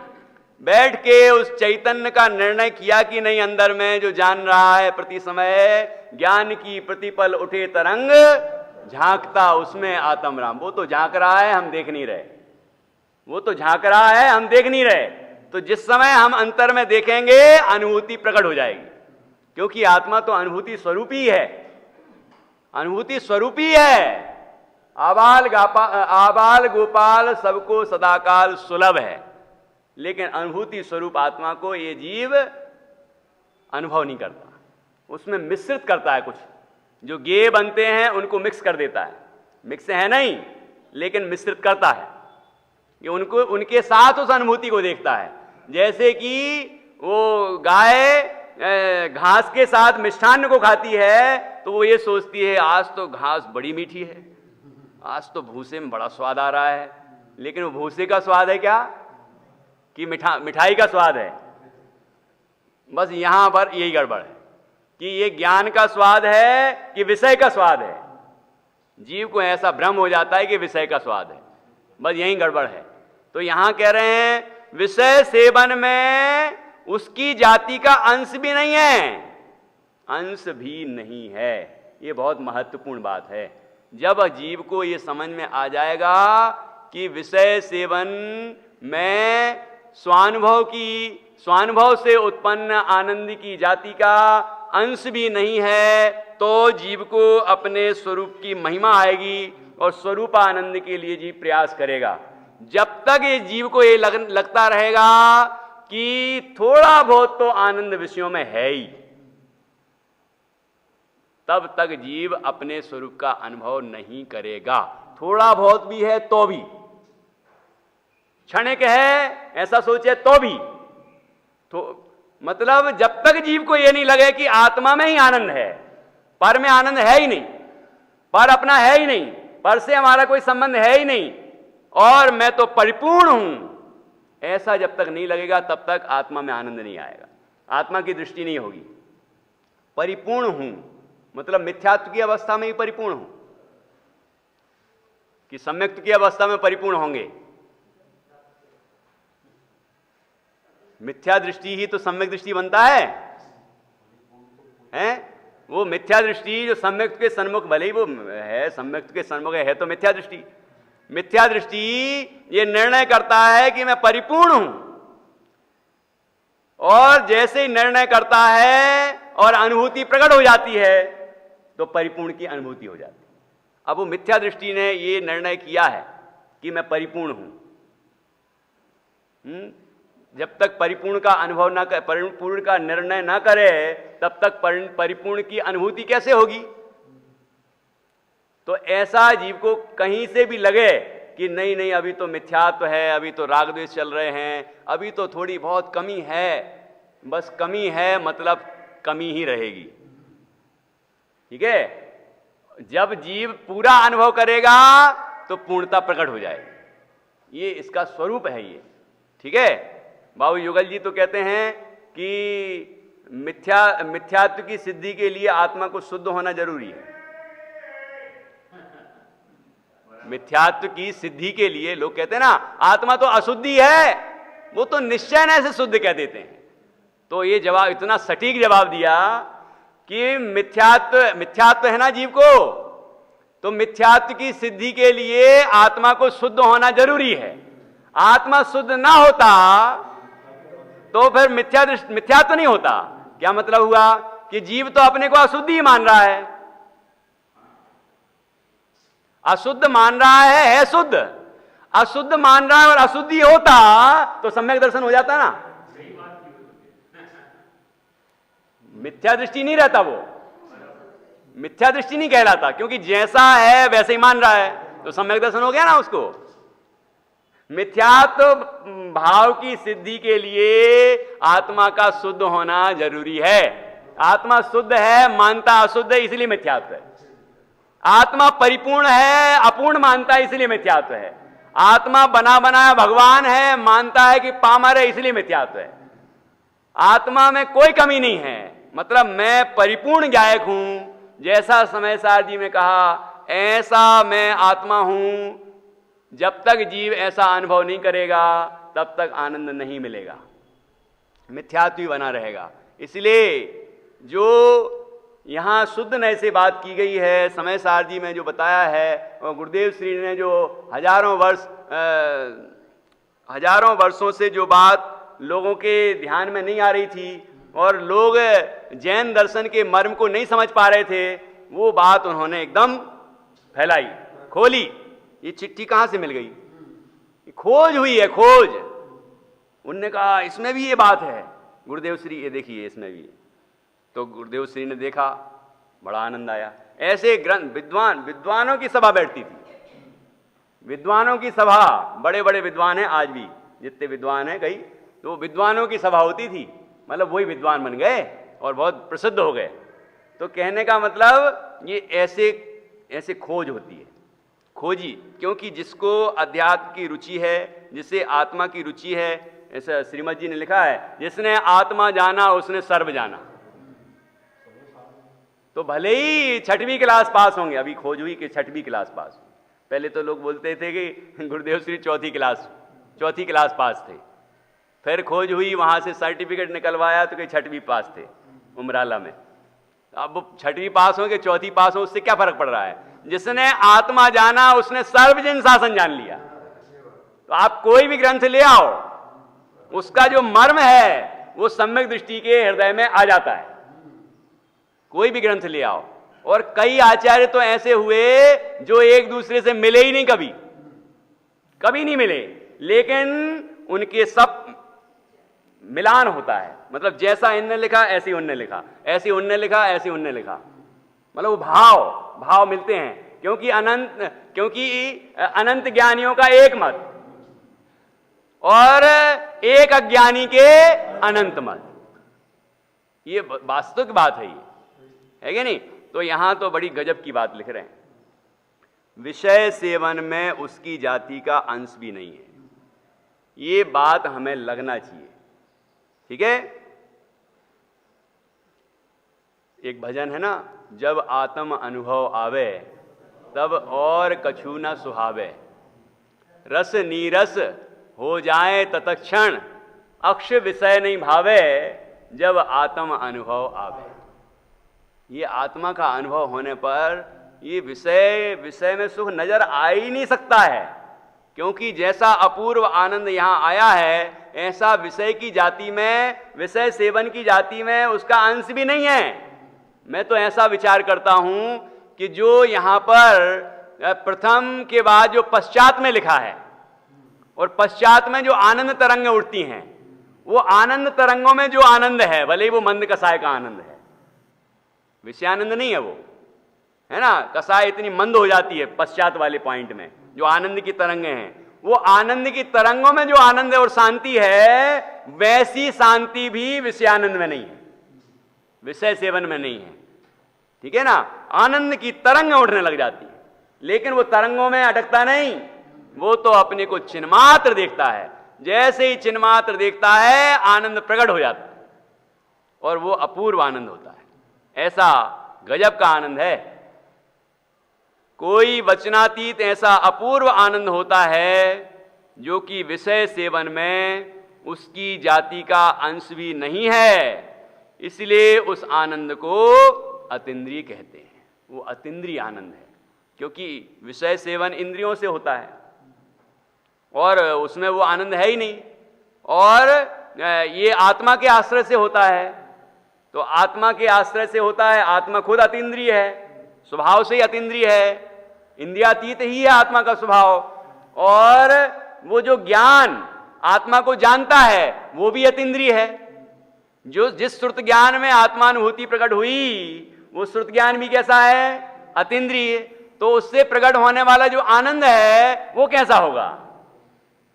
बैठ के उस चैतन्य का निर्णय किया कि नहीं, अंदर में जो जान रहा है प्रति समय, ज्ञान की प्रतिपल उठे तरंग झांकता उसमें आत्म राम, वो तो झांक रहा है, हम देख नहीं रहे, वो तो झांक रहा है, हम देख नहीं रहे। तो जिस समय हम अंतर में देखेंगे अनुभूति प्रकट हो जाएगी, क्योंकि आत्मा तो अनुभूति स्वरूप ही है, अनुभूति स्वरूप ही है। आबाल गोपाल सबको सदाकाल सुलभ है, लेकिन अनुभूति स्वरूप आत्मा को ये जीव अनुभव नहीं करता, उसमें मिश्रित करता है, कुछ जो गेय बनते हैं उनको मिक्स कर देता है, मिक्स है नहीं लेकिन मिश्रित करता है, ये उनको उनके साथ उस अनुभूति को देखता है। जैसे कि वो गाय घास के साथ मिष्ठान्न को खाती है, तो वो ये सोचती है आज तो घास बड़ी मीठी है, आज तो भूसे में बड़ा स्वाद आ रहा है, लेकिन वो भूसे का स्वाद है क्या कि मिठाई का स्वाद है। बस यहां पर यही गड़बड़ है कि ये ज्ञान का स्वाद है कि विषय का स्वाद है। जीव को ऐसा भ्रम हो जाता है कि विषय का स्वाद है, बस यही गड़बड़ है। तो यहां कह रहे हैं विषय सेवन में उसकी जाति का अंश भी नहीं है, अंश भी नहीं है। ये बहुत महत्वपूर्ण बात है। जब जीव को ये समझ में आ जाएगा कि विषय सेवन में स्वानुभव से उत्पन्न आनंद की जाति का अंश भी नहीं है, तो जीव को अपने स्वरूप की महिमा आएगी और स्वरूप आनंद के लिए जीव प्रयास करेगा। जब तक ये जीव को ये लगता रहेगा कि थोड़ा बहुत तो आनंद विषयों में है ही, तब तक जीव अपने स्वरूप का अनुभव नहीं करेगा। थोड़ा बहुत भी है तो भी, क्षणिक है ऐसा सोचे तो भी, तो मतलब जब तक जीव को यह नहीं लगे कि आत्मा में ही आनंद है, पर में आनंद है ही नहीं, पर अपना है ही नहीं, पर से हमारा कोई संबंध है ही नहीं, और मैं तो परिपूर्ण हूं, ऐसा जब तक नहीं लगेगा तब तक आत्मा में आनंद नहीं आएगा, आत्मा की दृष्टि नहीं होगी। परिपूर्ण हूं मतलब मिथ्यात्व की अवस्था में ही परिपूर्ण हूं कि सम्यक्त्व की अवस्था में परिपूर्ण होंगे। मिथ्या दृष्टि ही तो सम्यक दृष्टि बनता है, हैं? वो मिथ्या दृष्टि जो सम्यक के सन्मुख, भले ही वो है सम्यक के सन्मुख है तो मिथ्या दृष्टि। मिथ्या दृष्टि ये निर्णय करता है कि मैं परिपूर्ण हूं, और जैसे ही निर्णय करता है और अनुभूति प्रकट हो जाती है तो परिपूर्ण की अनुभूति हो जाती है। अब वो मिथ्या दृष्टि ने ये निर्णय किया है कि मैं परिपूर्ण हूं, जब तक परिपूर्ण का अनुभव ना कर, परिपूर्ण का निर्णय ना करे, तब तक परिपूर्ण की अनुभूति कैसे होगी? तो ऐसा जीव को कहीं से भी लगे कि नहीं नहीं अभी तो मिथ्यात्व है, अभी तो राग द्वेष चल रहे हैं, अभी तो थोड़ी बहुत कमी है, बस कमी है मतलब कमी ही रहेगी, ठीक है। जब जीव पूरा अनुभव करेगा तो पूर्णता प्रकट हो जाएगी, ये इसका स्वरूप है ये, ठीक है। बाबू युगल जी तो कहते हैं कि मिथ्यात्व की सिद्धि के लिए आत्मा को शुद्ध होना जरूरी है। मिथ्यात्व की सिद्धि के लिए लोग कहते हैं ना आत्मा तो अशुद्धि है, वो तो निश्चय न से शुद्ध कह देते हैं। तो ये जवाब इतना सटीक जवाब दिया कि मिथ्यात्व है ना जीव को, तो मिथ्यात्व की सिद्धि के लिए आत्मा को शुद्ध होना जरूरी है। आत्मा शुद्ध ना होता तो फिर मिथ्या तो नहीं होता। क्या मतलब हुआ कि जीव तो अपने को अशुद्ध ही मान रहा है, अशुद्ध मान रहा है शुद्ध, अशुद्ध मान रहा है और अशुद्धि होता तो सम्यक दर्शन हो जाता ना। मिथ्या दृष्टि नहीं रहता, वो मिथ्या दृष्टि नहीं कहलाता, क्योंकि जैसा है वैसे ही मान रहा है, तो सम्यक दर्शन हो गया ना उसको। मिथ्यात्व भाव की सिद्धि के लिए आत्मा का शुद्ध होना जरूरी है। आत्मा शुद्ध है, मानता अशुद्ध है, इसलिए मिथ्यात्व है। आत्मा परिपूर्ण है, अपूर्ण मानता है, इसलिए मिथ्यात्व है। आत्मा बना बनाया भगवान है, मानता है कि पामर है, इसलिए मिथ्यात्व है। आत्मा में कोई कमी नहीं है, मतलब मैं परिपूर्ण गायक हूं, जैसा समय सार जी ने कहा ऐसा मैं आत्मा हूं। जब तक जीव ऐसा अनुभव नहीं करेगा तब तक आनंद नहीं मिलेगा, मिथ्यात्व ही बना रहेगा। इसलिए जो यहां शुद्ध नय से बात की गई है, समय सार जी में जो बताया है, और गुरुदेव श्री ने जो हजारों वर्षों से जो बात लोगों के ध्यान में नहीं आ रही थी और लोग जैन दर्शन के मर्म को नहीं समझ पा रहे थे, वो बात उन्होंने एकदम फैलाई, खोली। ये चिट्ठी कहां से मिल गई? खोज हुई है, खोज। उनने कहा इसमें भी ये बात है, गुरुदेव श्री ये देखिए इसमें भी। तो गुरुदेव श्री ने देखा, बड़ा आनंद आया। ऐसे ग्रंथ विद्वानों की सभा बैठती थी, विद्वानों की सभा, बड़े बड़े विद्वान हैं आज भी, जितने विद्वान हैं कई, तो विद्वानों की सभा होती थी, मतलब वही विद्वान बन गए और बहुत प्रसिद्ध हो गए। तो कहने का मतलब ये ऐसे खोज होती है, खोजी, क्योंकि जिसको अध्यात्म की रुचि है, जिसे आत्मा की रुचि है, ऐसा श्रीमद जी ने लिखा है, जिसने आत्मा जाना उसने सर्व जाना। तो भले ही 6वीं क्लास पास होंगे, अभी खोज हुई कि 6वीं क्लास पास। पहले तो लोग बोलते थे कि गुरुदेव श्री 4थी क्लास पास थे, फिर खोज हुई, वहां से सर्टिफिकेट निकलवाया तो कहीं 6वीं पास थे उमराला में। अब 6वीं पास हो कि 4थी पास हो, उससे क्या फर्क पड़ रहा है? जिसने आत्मा जाना उसने सर्वजन शासन जान लिया। तो आप कोई भी ग्रंथ ले आओ, उसका जो मर्म है वो सम्यक दृष्टि के हृदय में आ जाता है। कोई भी ग्रंथ ले आओ, और कई आचार्य तो ऐसे हुए जो एक दूसरे से मिले ही नहीं, कभी नहीं मिले, लेकिन उनके सब मिलान होता है। मतलब जैसा इनने लिखा ऐसे ही उनने लिखा, ऐसे उनने लिखा ऐसे उनने लिखा, मतलब वो भाव मिलते हैं। क्योंकि अनंत ज्ञानियों का एक मत और एक अज्ञानी के अनंत मत, ये वास्तविक बात है, ये है कि नहीं? तो यहां तो बड़ी गजब की बात लिख रहे हैं, विषय सेवन में उसकी जाति का अंश भी नहीं है। ये बात हमें लगना चाहिए, ठीक है? एक भजन है ना, जब आत्म अनुभव आवे तब और कछु न सुहावे, रस नीरस हो जाए तत्क्षण, अक्ष विषय नहीं भावे, जब आत्म अनुभव आवे। ये आत्मा का अनुभव होने पर ये विषय में सुख नजर आ ही नहीं सकता है, क्योंकि जैसा अपूर्व आनंद यहां आया है, ऐसा विषय की जाति में, विषय सेवन की जाति में उसका अंश भी नहीं है। मैं तो ऐसा विचार करता हूं कि जो यहां पर प्रथम के बाद जो पश्चात में लिखा है, और पश्चात में जो आनंद तरंगें उठती हैं, वो आनंद तरंगों में जो आनंद है, भले ही वो मंद कसाय का आनंद है, विषयानंद नहीं है वो, है ना? कसाय इतनी मंद हो जाती है पश्चात वाले पॉइंट में, जो आनंद की तरंगें हैं, वो आनंद की तरंगों में जो आनंद है और शांति है, वैसी शांति भी विषयानंद में नहीं है, विषय सेवन में नहीं है, ठीक है ना? आनंद की तरंग उठने लग जाती है, लेकिन वो तरंगों में अटकता नहीं, वो तो अपने को चिन्मात्र देखता है। जैसे ही चिन्मात्र देखता है, आनंद प्रकट हो जाता है, और वो अपूर्व आनंद होता है। ऐसा गजब का आनंद है, कोई वचनातीत ऐसा अपूर्व आनंद होता है जो कि विषय सेवन में उसकी जाति का अंश भी नहीं है। इसलिए उस आनंद को अतीन्द्रिय कहते हैं। वो अतीन्द्रिय आनंद है, क्योंकि विषय सेवन इंद्रियों से होता है, और उसमें वो आनंद है ही नहीं। और ये आत्मा के आश्रय से होता है, तो आत्मा के आश्रय से होता है। आत्मा खुद अतीन्द्रिय है, स्वभाव से ही अतीन्द्रिय है, इंद्रियातीत ही है आत्मा का स्वभाव। और वो जो ज्ञान आत्मा को जानता है वो भी अतीन्द्रिय है। जो जिस श्रुत ज्ञान में आत्मानुभूति प्रकट हुई वो श्रुत ज्ञान भी कैसा है? अतीन्द्रिय। तो उससे प्रकट होने वाला जो आनंद है वो कैसा होगा?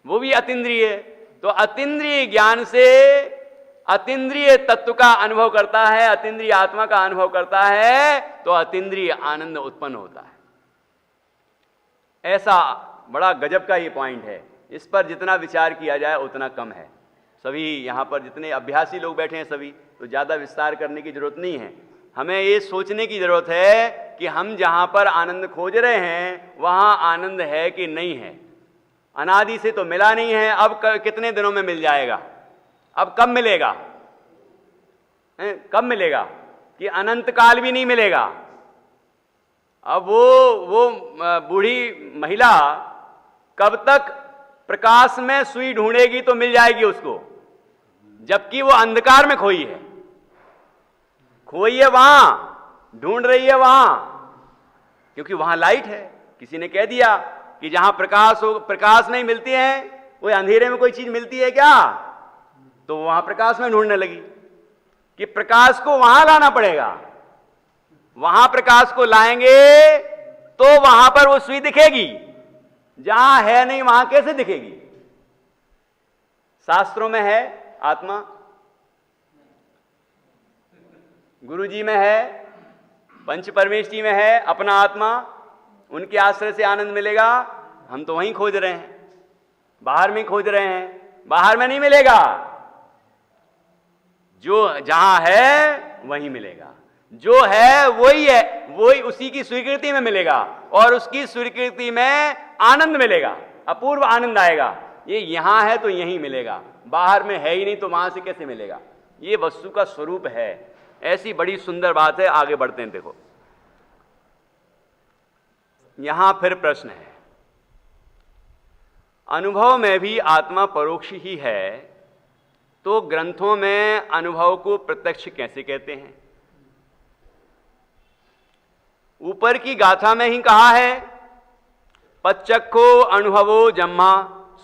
वो भी अतीन्द्रिय। तो अतीन्द्रिय ज्ञान से अतीन्द्रिय तत्व का अनुभव करता है, अतीन्द्रिय आत्मा का अनुभव करता है, तो अतीन्द्रिय आनंद उत्पन्न होता है। ऐसा बड़ा गजब का ये पॉइंट है। इस पर जितना विचार किया जाए उतना कम है। सभी यहाँ पर जितने अभ्यासी लोग बैठे हैं सभी, तो ज़्यादा विस्तार करने की जरूरत नहीं है। हमें ये सोचने की जरूरत है कि हम जहाँ पर आनंद खोज रहे हैं वहाँ आनंद है कि नहीं है। अनादि से तो मिला नहीं है, अब कितने दिनों में मिल जाएगा? अब कब मिलेगा? कब मिलेगा? कि अनंत काल भी नहीं मिलेगा। अब वो बूढ़ी महिला कब तक प्रकाश में सुई ढूंढेगी तो मिल जाएगी उसको, जबकि वो अंधकार में खोई है। खोई है वहां, ढूंढ रही है वहां, क्योंकि वहां लाइट है। किसी ने कह दिया कि जहां प्रकाश हो, प्रकाश नहीं मिलती है, वो अंधेरे में कोई चीज मिलती है क्या? तो वहां प्रकाश में ढूंढने लगी कि प्रकाश को वहां लाना पड़ेगा। वहां प्रकाश को लाएंगे तो वहां पर वो सुई दिखेगी, जहां है नहीं वहां कैसे दिखेगी? शास्त्रों में है आत्मा, गुरु जी में है, पंच परमेश जी में है अपना आत्मा, उनके आश्रय से आनंद मिलेगा। हम तो वहीं खोज रहे हैं, बाहर में खोज रहे हैं, बाहर में नहीं मिलेगा। जो जहां है वहीं मिलेगा, जो है वही है, वही उसी की स्वीकृति में मिलेगा, और उसकी स्वीकृति में आनंद मिलेगा, अपूर्व आनंद आएगा। ये यहां है तो यहीं मिलेगा, बाहर में है ही नहीं तो वहां से कैसे मिलेगा? ये वस्तु का स्वरूप है। ऐसी बड़ी सुंदर बात है। आगे बढ़ते हैं। देखो यहां फिर प्रश्न है, अनुभव में भी आत्मा परोक्ष ही है, तो ग्रंथों में अनुभव को प्रत्यक्ष कैसे कहते हैं? ऊपर की गाथा में ही कहा है पच्चक्खो अनुभवो जम्मा,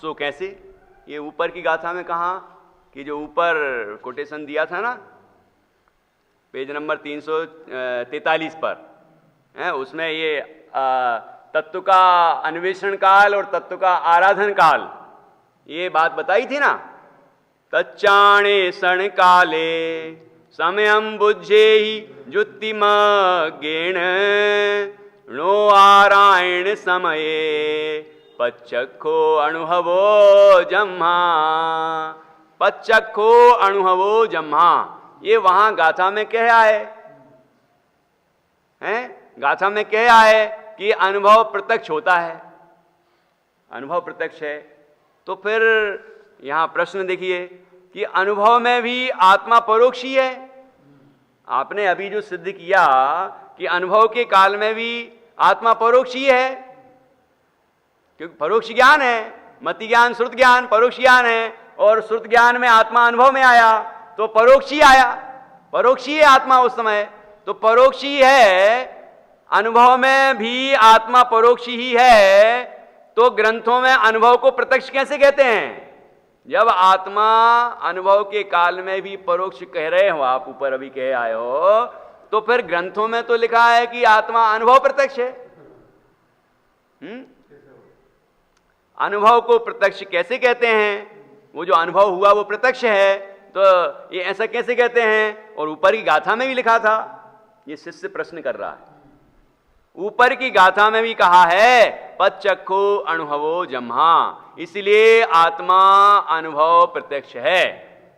सो कैसे? ये ऊपर की गाथा में कहा कि जो ऊपर कोटेशन दिया था ना पेज नंबर 343 पर है, उसमें ये तत्व का अन्वेषण काल और तत्व का आराधन काल, ये बात बताई थी ना। तच्चाणे क्षण काले समयम बुद्धेहि जुत्तिमग्गेण नो आरायण समये पच्चक्खो अनुभवो जम्हा। पच्चक्खो अनुभवो जम्हा, ये वहां गाथा में कह आए हैं, गाथा में कह आए कि अनुभव प्रत्यक्ष होता है, अनुभव प्रत्यक्ष है। तो फिर यहां प्रश्न देखिए कि अनुभव में भी आत्मा परोक्ष ही है। आपने अभी जो सिद्ध किया कि अनुभव के काल में भी आत्मा परोक्ष ही है, क्योंकि परोक्ष ज्ञान है, मति ज्ञान श्रुत ज्ञान परोक्ष ज्ञान है, और श्रुत ज्ञान में आत्मा अनुभव में आया तो परोक्ष ही आया, परोक्ष ही है आत्मा उस समय। तो परोक्ष ही है, अनुभव में भी आत्मा परोक्ष ही है, तो ग्रंथों में अनुभव को प्रत्यक्ष कैसे कहते हैं? जब आत्मा अनुभव के काल में भी परोक्ष कह रहे हो, आप ऊपर अभी कह आए हो, तो फिर ग्रंथों में तो लिखा है कि आत्मा अनुभव प्रत्यक्ष है। अनुभव को प्रत्यक्ष कैसे कहते हैं? वो जो अनुभव हुआ वो प्रत्यक्ष है, तो ये ऐसा कैसे कहते हैं? और ऊपर की गाथा में भी लिखा था, ये शिष्य प्रश्न कर रहा है। ऊपर की गाथा में भी कहा है पच्चक्खो अनुभवो जम्हा, इसलिए आत्मा अनुभव प्रत्यक्ष है।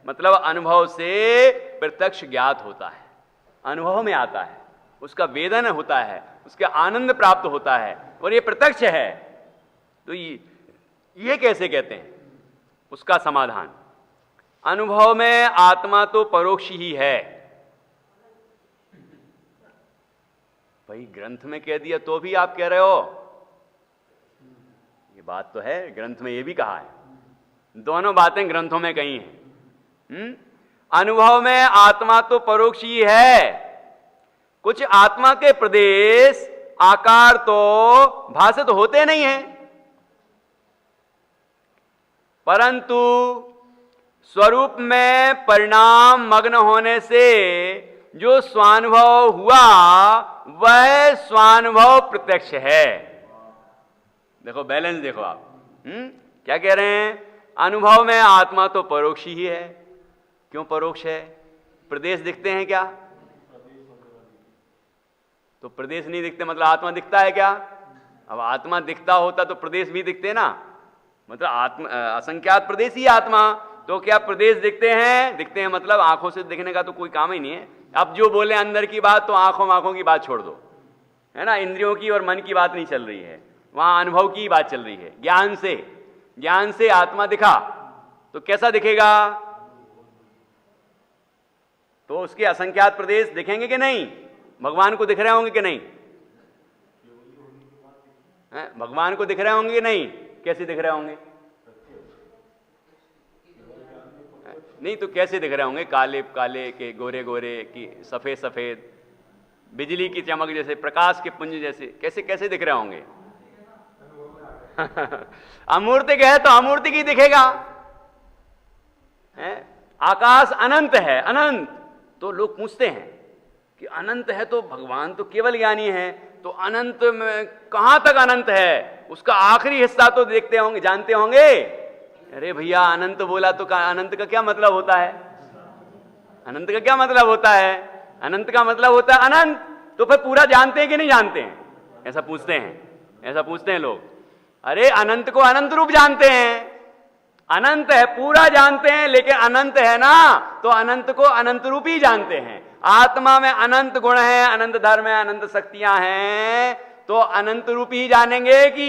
मतलब अनुभव से प्रत्यक्ष ज्ञात होता है, अनुभव में आता है, उसका वेदन होता है, उसका आनंद प्राप्त होता है, और ये प्रत्यक्ष है। तो ये कैसे कहते हैं? उसका समाधान, अनुभव में आत्मा तो परोक्ष ही है। भाई ग्रंथ में कह दिया तो भी आप कह रहे हो, ये बात तो है, ग्रंथ में ये भी कहा है, दोनों बातें ग्रंथों में कही हैं। अनुभव में आत्मा तो परोक्ष ही है, कुछ आत्मा के प्रदेश आकार तो भाषित होते नहीं हैं, परंतु स्वरूप में परिणाम मग्न होने से जो स्वानुभव हुआ वह स्वानुभव प्रत्यक्ष है। देखो बैलेंस देखो आप, क्या कह रहे हैं? अनुभव में आत्मा तो परोक्ष ही है। क्यों परोक्ष है? प्रदेश दिखते हैं क्या? तो प्रदेश नहीं दिखते मतलब आत्मा दिखता है क्या? अब आत्मा दिखता होता तो प्रदेश भी दिखते ना, मतलब आत्मा असंख्यात प्रदेश ही आत्मा, तो क्या प्रदेश दिखते हैं? दिखते हैं मतलब आंखों से दिखने का तो कोई काम ही नहीं है। अब जो बोले अंदर की बात तो आंखों की बात छोड़ दो, है ना, इंद्रियों की और मन की बात नहीं चल रही है, वहां अनुभव की बात चल रही है। ज्ञान से आत्मा दिखा तो कैसा दिखेगा? तो उसके असंख्यात प्रदेश दिखेंगे कि नहीं? भगवान को दिख रहे होंगे कि नहीं? भगवान को दिख रहे होंगे कि नहीं? कैसे दिख रहे होंगे? नहीं तो कैसे दिख रहे होंगे? काले काले के, गोरे गोरे की, सफेद सफेद, बिजली की चमक जैसे, प्रकाश के पुंज जैसे, कैसे कैसे दिख रहे होंगे? अमूर्तिक है तो अमूर्तिक ही दिखेगा। आकाश अनंत है, अनंत, तो लोग पूछते हैं कि अनंत है तो भगवान तो केवल ज्ञानी है, तो अनंत में कहां तक अनंत है? उसका आखिरी हिस्सा तो देखते होंगे, जानते होंगे। अरे भैया अनंत बोला तो अनंत का क्या मतलब होता है? अनंत का क्या मतलब होता है? अनंत का मतलब होता है अनंत, तो फिर पूरा जानते हैं कि नहीं जानते हैं? ऐसा पूछते हैं लोग। अरे अनंत को अनंत रूप जानते हैं, अनंत है पूरा जानते हैं, लेकिन अनंत है ना, तो अनंत को अनंत रूप ही जानते हैं। आत्मा में अनंत गुण है, अनंत धर्म है, अनंत शक्तियां हैं, तो अनंत रूप ही जानेंगे कि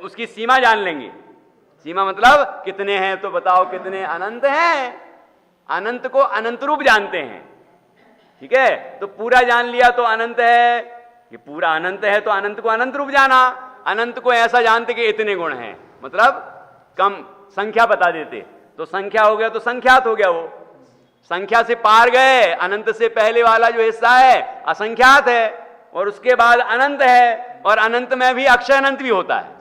उसकी सीमा जान लेंगे। सीमा मतलब कितने हैं, तो बताओ कितने अनंत हैं? अनंत को अनंत रूप जानते हैं, ठीक है। तो पूरा जान लिया तो अनंत है, ये पूरा अनंत है तो अनंत को अनंत रूप जाना। अनंत को ऐसा जानते कि इतने गुण हैं, मतलब कम संख्या बता देते, तो संख्या हो गया तो संख्यात हो गया। वो संख्या से पार गए, अनंत से पहले वाला जो हिस्सा है असंख्यात है, और उसके बाद अनंत है, और अनंत में भी अक्षय अनंत भी होता है,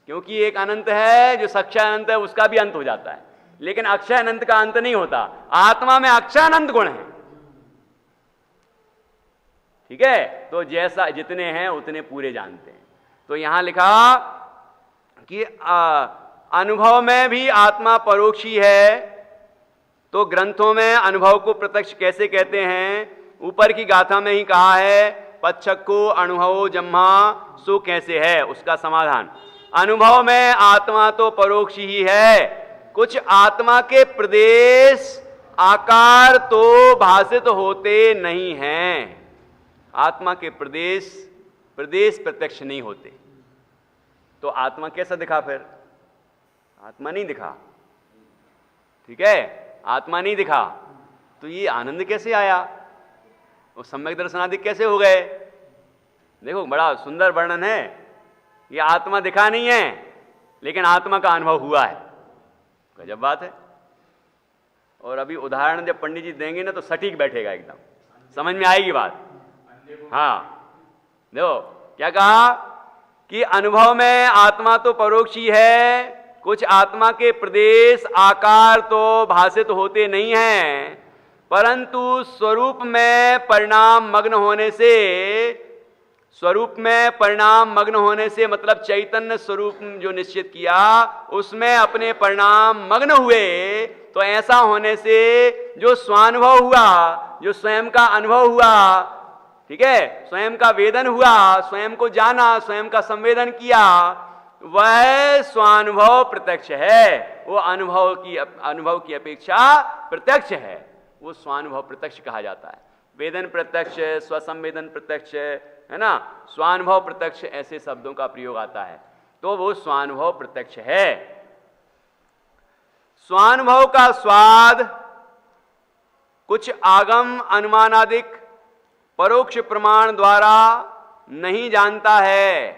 क्योंकि एक अनंत है जो सक्षय अनंत है, उसका भी अंत हो जाता है, लेकिन अक्षय अनंत का अंत नहीं होता। आत्मा में अक्षय अनंत गुण है, ठीक है। तो जैसा जितने हैं उतने पूरे जानते हैं। तो यहां लिखा कि अनुभव में भी आत्मा परोक्षी है, तो ग्रंथों में अनुभव को प्रत्यक्ष कैसे कहते हैं? ऊपर की गाथा में ही कहा है, पच्छक्को अनुभव जम्मा सो कैसे है, उसका समाधान। अनुभव में आत्मा तो परोक्ष ही है, कुछ आत्मा के प्रदेश आकार तो भाषित होते नहीं हैं। आत्मा के प्रदेश प्रत्यक्ष नहीं होते, तो आत्मा कैसा दिखा? फिर आत्मा नहीं दिखा, ठीक है, आत्मा नहीं दिखा, तो ये आनंद कैसे आया? वो सम्यक दर्शनादि कैसे हो गए? देखो बड़ा सुंदर वर्णन है। ये आत्मा दिखा नहीं है, लेकिन आत्मा का अनुभव हुआ है। गजब बात है। और अभी उदाहरण जब पंडित जी देंगे ना तो सटीक बैठेगा, एकदम समझ में आएगी बात। हाँ देखो क्या कहा कि अनुभव में आत्मा तो परोक्ष ही है, कुछ आत्मा के प्रदेश आकार तो भाषित होते नहीं हैं, परंतु स्वरूप में परिणाम मग्न होने से मतलब चैतन्य स्वरूप जो निश्चित किया उसमें अपने परिणाम मग्न हुए, तो ऐसा होने से जो स्वानुभव हुआ, जो स्वयं का अनुभव हुआ, ठीक है, स्वयं का वेदन हुआ, स्वयं को जाना, स्वयं का संवेदन किया, वह स्वानुभव प्रत्यक्ष है। वो अनुभव की अपेक्षा प्रत्यक्ष है, वो स्वानुभव प्रत्यक्ष कहा जाता है। वेदन प्रत्यक्ष, स्वसंवेदन प्रत्यक्ष, है ना, स्वानुभव प्रत्यक्ष, ऐसे शब्दों का प्रयोग आता है, तो वो स्वानुभव प्रत्यक्ष है। स्वानुभव का स्वाद कुछ आगम अनुमानादिक परोक्ष प्रमाण द्वारा नहीं जानता है,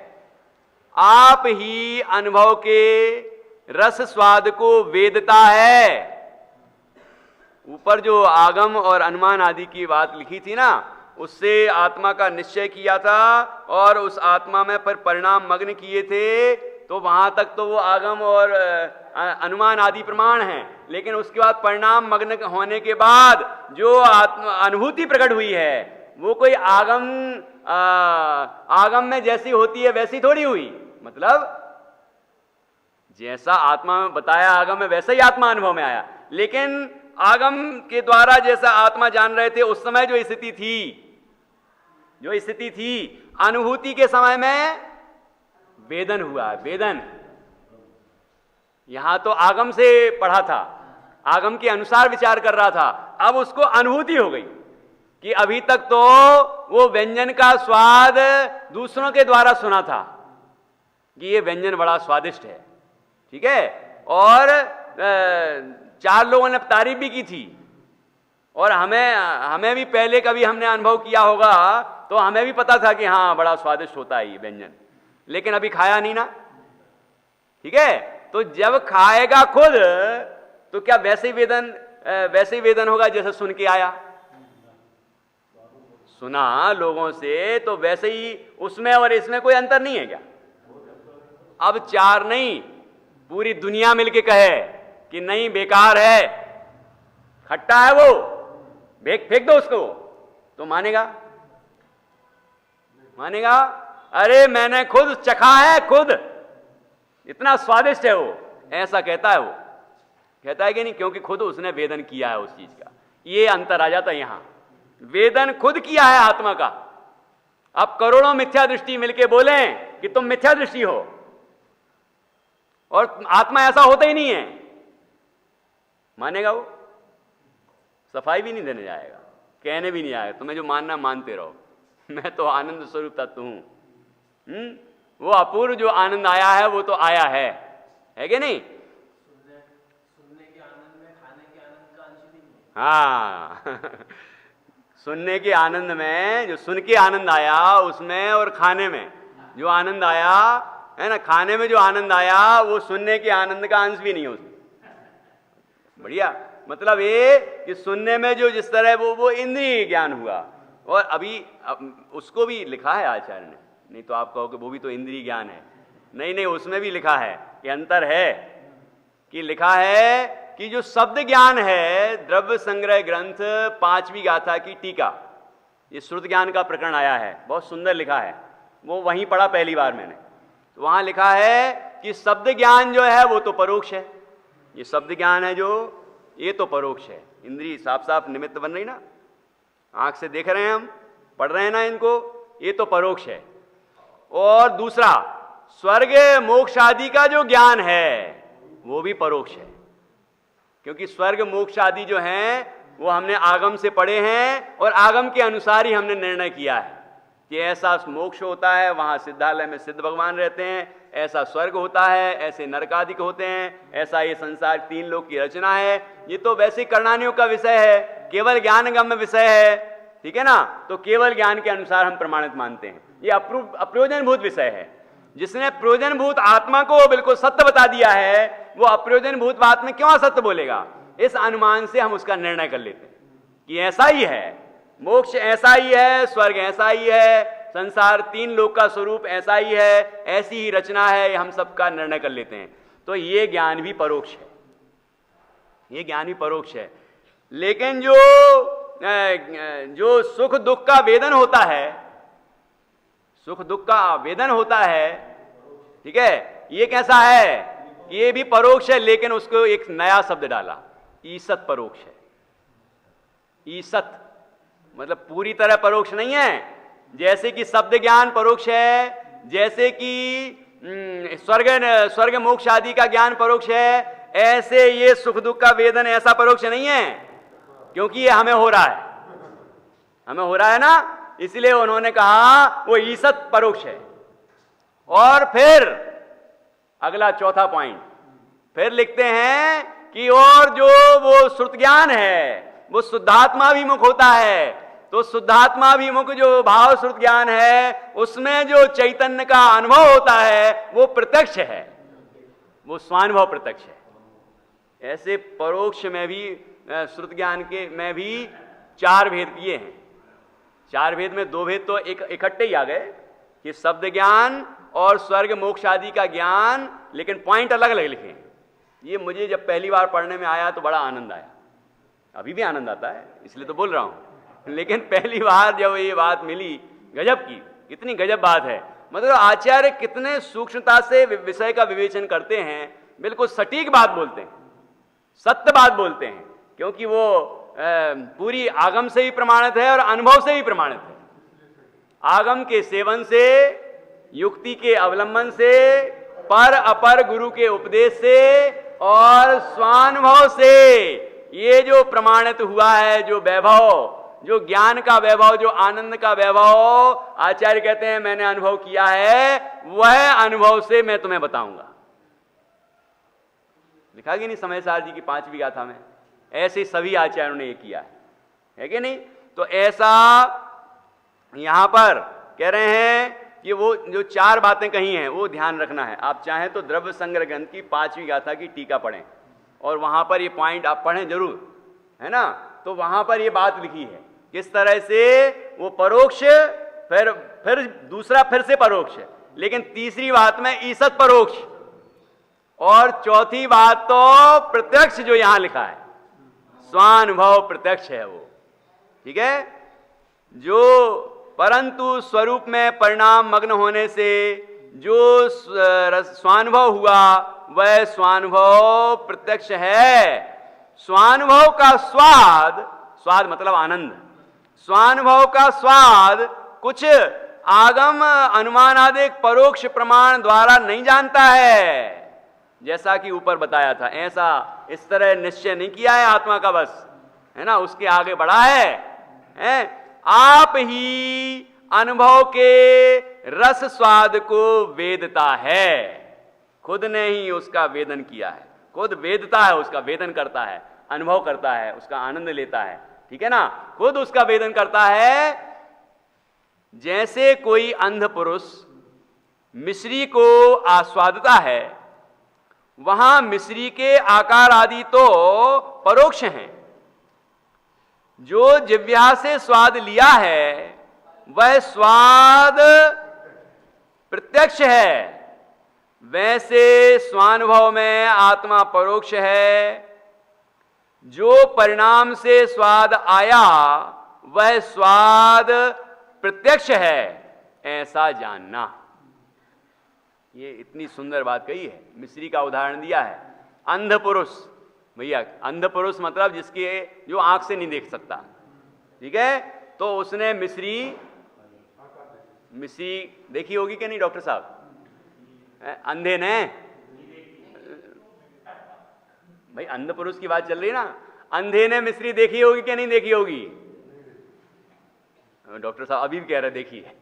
आप ही अनुभव के रस स्वाद को वेदता है। ऊपर जो आगम और अनुमान आदि की बात लिखी थी ना, उससे आत्मा का निश्चय किया था और उस आत्मा में फिर परिणाम मग्न किए थे, तो वहां तक तो वो आगम और अनुमान आदि प्रमाण हैं। लेकिन उसके बाद परिणाम मग्न होने के बाद जो आत्मा अनुभूति प्रकट हुई है वो कोई आगम में जैसी होती है वैसी थोड़ी हुई। मतलब जैसा आत्मा में बताया आगम में वैसा ही आत्मा अनुभव में आया, लेकिन आगम के द्वारा जैसा आत्मा जान रहे थे उस समय जो स्थिति थी अनुभूति के समय में वेदन हुआ। वेदन यहां तो आगम से पढ़ा था, आगम के अनुसार विचार कर रहा था, अब उसको अनुभूति हो गई कि अभी तक तो वो व्यंजन का स्वाद दूसरों के द्वारा सुना था कि ये व्यंजन बड़ा स्वादिष्ट है, ठीक है, और 4 लोगों ने तारीफ भी की थी, और हमें भी पहले कभी हमने अनुभव किया होगा तो हमें भी पता था कि हाँ बड़ा स्वादिष्ट होता है ये व्यंजन, लेकिन अभी खाया नहीं ना, ठीक है। तो जब खाएगा खुद तो क्या वैसे ही वेदन होगा जैसे सुन के आया, सुना लोगों से, तो वैसे ही उसमें और इसमें कोई अंतर नहीं है क्या? अब 4 नहीं, पूरी दुनिया मिलके कहे कि नहीं बेकार है, खट्टा है वो, फेंक दो उसको, तो मानेगा? अरे मैंने खुद चखा है, खुद इतना स्वादिष्ट है वो, ऐसा कहता है वो, कहता है कि नहीं, क्योंकि खुद उसने वेदन किया है उस चीज का। ये अंतर आ जाता है यहां, वेदन खुद किया है आत्मा का। अब करोड़ों मिथ्या दृष्टि मिलके बोलें कि तुम मिथ्या दृष्टि हो, और आत्मा ऐसा होता ही नहीं है, मानेगा वो? सफाई भी नहीं देने जाएगा, कहने भी नहीं आएगा, तुम्हें जो मानना मानते रहो, मैं तो आनंद स्वरूप तत्व हूं। वो अपूर्व जो आनंद आया है वो तो आया है कि नहीं? सुनने के आनंद में खाने के आनंद का अंश भी नहीं। हाँ सुनने के आनंद में जो सुन के आनंद आया उसमें, और खाने में जो आनंद आया है ना, खाने में जो आनंद आया वो सुनने के आनंद का अंश भी नहीं है उसमें। बढ़िया, मतलब ये कि सुनने में जो जिस तरह वो इंद्रिय ज्ञान हुआ, और अभी उसको भी लिखा है आचार्य ने, नहीं तो आप कहोगे वो भी तो इंद्रिय ज्ञान है, नहीं, उसमें भी लिखा है कि अंतर है, कि लिखा है कि जो शब्द ज्ञान है, द्रव्य संग्रह ग्रंथ 5वीं गाथा की टीका, ये श्रुत ज्ञान का प्रकरण आया है, बहुत सुंदर लिखा है, वो वहीं पढ़ा पहली बार मैंने, तो वहां लिखा है कि शब्द ज्ञान जो है वो तो परोक्ष है, ये शब्द ज्ञान है जो, ये तो परोक्ष है, इंद्रिय साफ साफ निमित्त बन रही ना, आंख से देख रहे हैं हम, पढ़ रहे हैं ना इनको, ये तो परोक्ष है। और दूसरा स्वर्ग मोक्ष आदि का जो ज्ञान है वो भी परोक्ष है, क्योंकि स्वर्ग मोक्ष आदि जो हैं वो हमने आगम से पढ़े हैं, और आगम के अनुसार ही हमने निर्णय किया है कि ऐसा मोक्ष होता है, वहां सिद्धालय में सिद्ध भगवान रहते हैं, ऐसा स्वर्ग होता है, ऐसे नरकादिक होते हैं, ऐसा ये संसार 3 लोक की रचना है। ये तो वैसे कर्णानियों का विषय है, केवल ज्ञानगम्य विषय है, ठीक है ना, तो केवल ज्ञान के अनुसार हम प्रमाणित मानते हैं। ये अप्रयोजनभूत विषय है, जिसने प्रयोजनभूत आत्मा को बिल्कुल सत्य बता दिया है, वो अप्रयोजनभूत बात में क्यों असत्य बोलेगा? इस अनुमान से हम उसका निर्णय कर लेते हैं कि ऐसा ही है, मोक्ष ऐसा ही है, स्वर्ग ऐसा ही है, संसार 3 लोक का स्वरूप ऐसा ही है, ऐसी ही रचना है, हम सबका निर्णय कर लेते हैं। तो ये ज्ञान भी परोक्ष है, ये ज्ञान भी परोक्ष है। लेकिन जो सुख दुख का वेदन होता है, सुख दुख का वेदन होता है, ठीक है, ये कैसा है? ये भी परोक्ष है, लेकिन उसको एक नया शब्द डाला, ईसत परोक्ष है। ईसत मतलब पूरी तरह परोक्ष नहीं है, जैसे कि शब्द ज्ञान परोक्ष है, जैसे कि स्वर्ग मोक्ष आदि का ज्ञान परोक्ष है, ऐसे ये सुख दुख का वेदन ऐसा परोक्ष नहीं है, क्योंकि ये हमें हो रहा है ना, इसलिए उन्होंने कहा वो ईसत परोक्ष है। और फिर अगला चौथा पॉइंट फिर लिखते हैं कि और जो वो श्रुत ज्ञान है वो शुद्धात्मा भी मुख होता है, तो शुद्धात्माभिमुख जो भाव श्रुत ज्ञान है उसमें जो चैतन्य का अनुभव होता है वो प्रत्यक्ष है, वो स्वानुभव प्रत्यक्ष है। ऐसे परोक्ष में भी श्रुत ज्ञान के में भी 4 भेद किए हैं। 4 भेद में 2 भेद तो इकट्ठे ही आ गए कि शब्द ज्ञान और स्वर्ग मोक्ष आदि का ज्ञान, लेकिन पॉइंट अलग अलग लिखे हैं। ये मुझे जब पहली बार पढ़ने में आया तो बड़ा आनंद आया, अभी भी आनंद आता है, इसलिए तो बोल रहा हूं। लेकिन पहली बार जब ये बात मिली, गजब की, कितनी गजब बात है। मतलब आचार्य कितने सूक्ष्मता से विषय का विवेचन करते हैं, बिल्कुल सटीक बात बोलते हैं, सत्य बात बोलते हैं, क्योंकि वो पूरी आगम से ही प्रमाणित है और अनुभव से ही प्रमाणित है। आगम के सेवन से, युक्ति के अवलंबन से, पर अपर गुरु के उपदेश से और स्वानुभव से ये जो प्रमाणित हुआ है, जो वैभव, जो ज्ञान का वैभव, जो आनंद का वैभव आचार्य कहते हैं मैंने अनुभव किया है, वह अनुभव से मैं तुम्हें बताऊंगा। लिखा कि नहीं समय सार जी की 5वीं गाथा में, ऐसे सभी आचार्यों ने ये किया है कि नहीं। तो ऐसा यहां पर कह रहे हैं कि वो जो 4 बातें कही हैं वो ध्यान रखना है। आप चाहें तो द्रव्य संग्रह ग्रंथ की 5वीं गाथा की टीका पढ़ें और वहां पर ये पॉइंट आप पढ़ें जरूर, है ना। तो वहां पर ये बात लिखी है किस तरह से वो परोक्ष, फिर दूसरा फिर से परोक्ष, लेकिन तीसरी बात में ईसत परोक्ष, और चौथी बात तो प्रत्यक्ष जो यहां लिखा है स्वानुभव प्रत्यक्ष है वो, ठीक है। जो परंतु स्वरूप में परिणाम मग्न होने से जो स्वानुभव हुआ वह स्वानुभव प्रत्यक्ष है। स्वानुभव का स्वाद, स्वाद मतलब आनंद, स्वानुभव का स्वाद कुछ आगम अनुमान आदि परोक्ष प्रमाण द्वारा नहीं जानता है, जैसा कि ऊपर बताया था। ऐसा इस तरह निश्चय नहीं किया है आत्मा का बस, है ना, उसके आगे बढ़ा है? आप ही अनुभव के रस स्वाद को वेदता है, खुद ने ही उसका वेदन किया है, खुद वेदता है, उसका वेदन करता है, अनुभव करता है, उसका आनंद लेता है, ठीक है ना, खुद उसका वेदन करता है। जैसे कोई अंध पुरुष मिश्री को आस्वादता है, वहां मिश्री के आकार आदि तो परोक्ष हैं, जो जिह्वा से स्वाद लिया है वह स्वाद प्रत्यक्ष है। वैसे स्वानुभव में आत्मा परोक्ष है, जो परिणाम से स्वाद आया वह स्वाद प्रत्यक्ष है, ऐसा जानना। ये इतनी सुंदर बात कही है, मिश्री का उदाहरण दिया है। अंध पुरुष, भैया अंध पुरुष मतलब जिसके जो आंख से नहीं देख सकता, ठीक है, तो उसने मिश्री देखी होगी कि नहीं डॉक्टर साहब? अंधे ने, भाई अंध पुरुष की बात चल रही है ना, अंधे ने मिश्री देखी होगी कि नहीं देखी होगी? डॉक्टर साहब अभी भी कह रहे देखी है।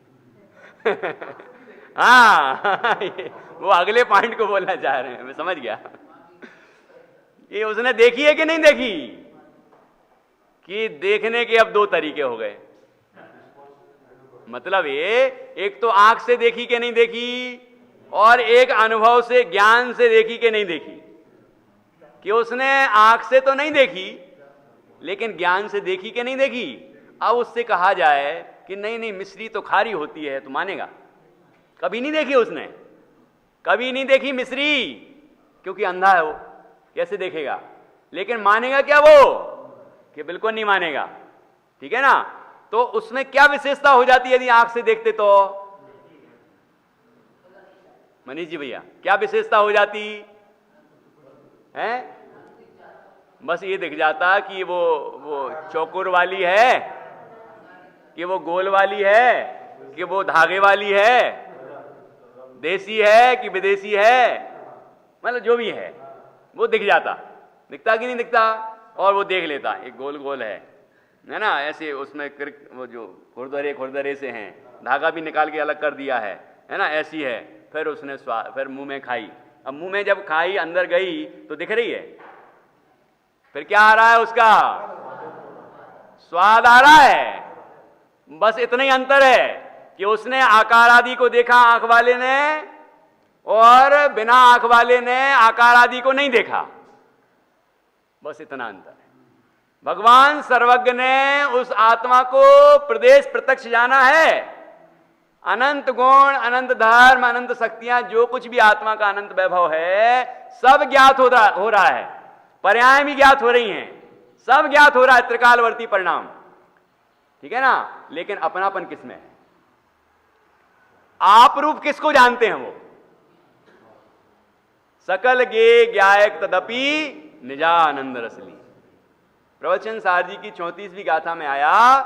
हाँ, वो अगले पॉइंट को बोलना चाह रहे हैं, मैं समझ गया। ये उसने देखी है कि नहीं देखी? कि देखने के अब 2 तरीके हो गए। मतलब ये एक तो आंख से देखी कि नहीं देखी, और एक अनुभव से, ज्ञान से देखी कि नहीं देखी। कि उसने आंख से तो नहीं देखी लेकिन ज्ञान से देखी कि नहीं देखी। अब उससे कहा जाए कि नहीं नहीं मिश्री तो खारी होती है, तो मानेगा? कभी नहीं देखी उसने, कभी नहीं देखी मिश्री, क्योंकि अंधा है वो, कैसे देखेगा? लेकिन मानेगा क्या वो? कि बिल्कुल नहीं मानेगा, ठीक है ना। तो उसमें क्या विशेषता हो जाती है यदि आंख से देखते तो? मनीष जी भैया, क्या विशेषता हो जाती है? बस ये दिख जाता कि वो चौकोर वाली है, कि वो गोल वाली है, कि वो धागे वाली है, देसी है कि विदेशी है, मतलब जो भी है वो दिख जाता। दिखता कि नहीं दिखता? और वो देख लेता एक गोल गोल है ना, ऐसे उसमें वो जो खुरदरे से हैं, धागा भी निकाल के अलग कर दिया है ना, ऐसी है। फिर उसने फिर मुंह में खाई। अब मुंह में जब खाई, अंदर गई तो दिख रही है, फिर क्या आ रहा है? उसका स्वाद आ रहा है। बस इतना ही अंतर है कि उसने आकार आदि को देखा आंख वाले ने, और बिना आंख वाले ने आकार आदि को नहीं देखा। बस इतना अंतर है। भगवान सर्वज्ञ ने उस आत्मा को प्रदेश प्रत्यक्ष जाना है। अनंत गुण, अनंत धर्म, अनंत शक्तियां, जो कुछ भी आत्मा का अनंत वैभव है, सब ज्ञात हो रहा है। पर्याय भी ज्ञात हो रही हैं, सब ज्ञात हो रहा है, त्रिकालवर्ती परिणाम, ठीक है ना। लेकिन अपनापन किसमें है? आप रूप किसको जानते हैं? वो सकल गे ज्ञायक तदपि निजानंद रसली। प्रवचन सार जी की 34वीं गाथा में आया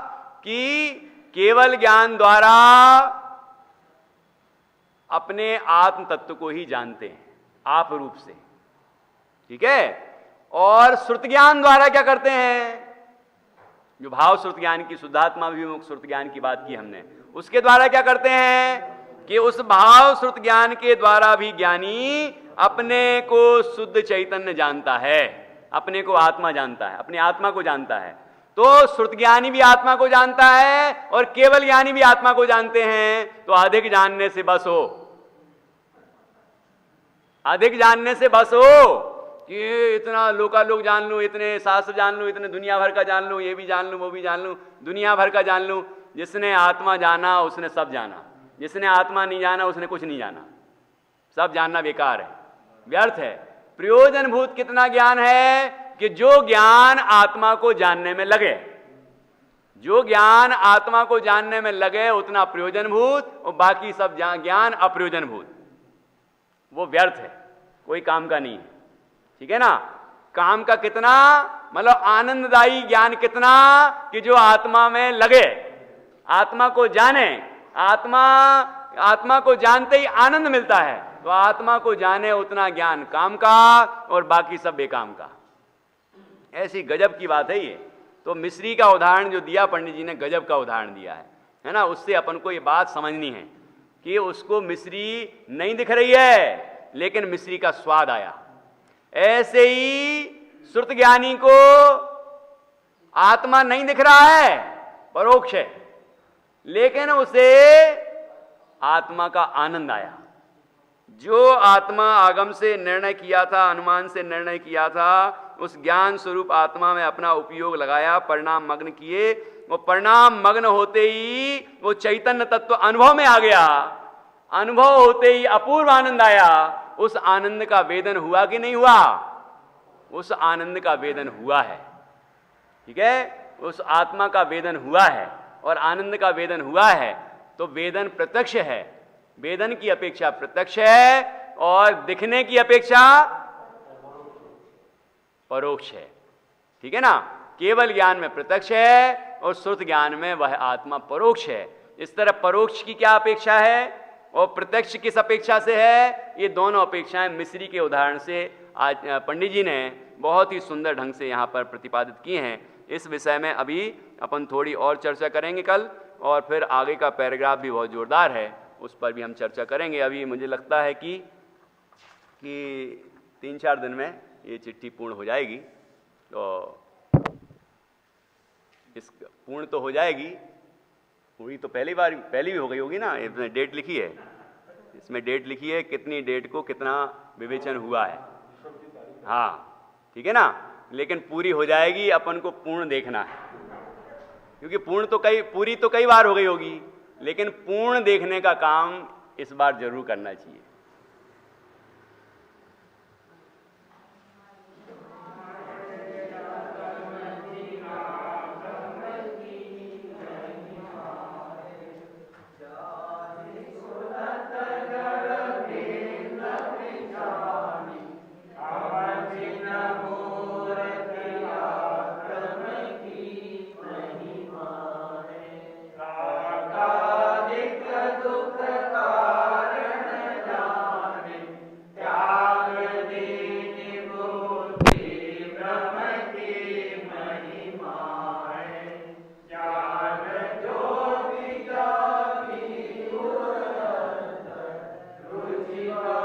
कि केवल ज्ञान द्वारा अपने आत्म तत्व को ही जानते हैं आप रूप से, ठीक है। और श्रुत ज्ञान द्वारा क्या करते हैं? जो भाव श्रुत ज्ञान की, शुद्धात्मा विमुख श्रुत ज्ञान की बात की हमने, उसके द्वारा क्या करते हैं कि उस भाव श्रुत ज्ञान के द्वारा भी ज्ञानी अपने को शुद्ध चैतन्य जानता है, अपने को आत्मा जानता है, अपनी आत्मा को जानता है। तो श्रुत ज्ञानी भी आत्मा को जानता है और केवल ज्ञानी भी आत्मा को जानते हैं। तो अधिक जानने से बस हो, अधिक जानने से बस हो कि इतना लोकालोक जान लूं, इतने शास्त्र जान लूं, इतने दुनिया भर का जान लूं, ये भी जान लूं, वो भी जान लूं, दुनिया भर का जान लूं। जिसने आत्मा जाना उसने सब जाना, जिसने आत्मा नहीं जाना उसने कुछ नहीं जाना। सब जानना बेकार है, व्यर्थ है। प्रयोजनभूत कितना ज्ञान है कि जो ज्ञान आत्मा को जानने में लगे, जो ज्ञान आत्मा को जानने में लगे उतना प्रयोजनभूत, और बाकी सब ज्ञान अप्रयोजनभूत, वो व्यर्थ है, कोई काम का नहीं है, ठीक है ना। काम का कितना, मतलब आनंददायी ज्ञान कितना कि जो आत्मा में लगे, आत्मा को जाने। आत्मा को जानते ही आनंद मिलता है, तो आत्मा को जाने उतना ज्ञान काम का, और बाकी सब बेकाम का। ऐसी गजब की बात है ये। तो मिस्री का उदाहरण जो दिया पंडित जी ने, गजब का उदाहरण दिया है ना। उससे अपन को ये बात समझनी है कि उसको मिस्री नहीं दिख रही है, लेकिन मिस्री का स्वाद आया। ऐसे ही श्रुत ज्ञानी को आत्मा नहीं दिख रहा है, परोक्ष है, लेकिन उसे आत्मा का आनंद आया। जो आत्मा आगम से निर्णय किया था, अनुमान से निर्णय किया था, उस ज्ञान स्वरूप आत्मा में अपना उपयोग लगाया, परिणाम मग्न किए। वो परिणाम मग्न होते ही वो चैतन्य तत्व अनुभव में आ गया। अनुभव होते ही अपूर्व आनंद आया। उस आनंद का वेदन हुआ कि नहीं हुआ? उस आनंद का वेदन हुआ है, ठीक है। उस आत्मा का वेदन हुआ है और आनंद का वेदन हुआ है। तो वेदन प्रत्यक्ष है, वेदन की अपेक्षा प्रत्यक्ष है, और दिखने की अपेक्षा परोक्ष है, ठीक है ना। केवल ज्ञान में प्रत्यक्ष है और श्रुत ज्ञान में वह आत्मा परोक्ष है। इस तरह परोक्ष की क्या अपेक्षा है और प्रत्यक्ष किस अपेक्षा से है, ये दोनों अपेक्षाएं मिस्री के उदाहरण से आज पंडित जी ने बहुत ही सुंदर ढंग से यहाँ पर प्रतिपादित किए हैं। इस विषय में अभी अपन थोड़ी और चर्चा करेंगे कल, और फिर आगे का पैराग्राफ भी बहुत जोरदार है, उस पर भी हम चर्चा करेंगे। अभी मुझे लगता है कि 3-4 दिन में ये चिट्ठी पूर्ण हो जाएगी। तो इस पूर्ण तो हो जाएगी, पूरी तो पहली भी हो गई होगी ना। इसमें डेट लिखी है, इसमें डेट लिखी है कितनी डेट को कितना विवेचन हुआ है, हाँ ठीक है ना। लेकिन पूरी हो जाएगी, अपन को पूर्ण देखना है, क्योंकि पूरी तो कई बार हो गई होगी, लेकिन पूर्ण देखने का काम इस बार जरूर करना चाहिए। जीवा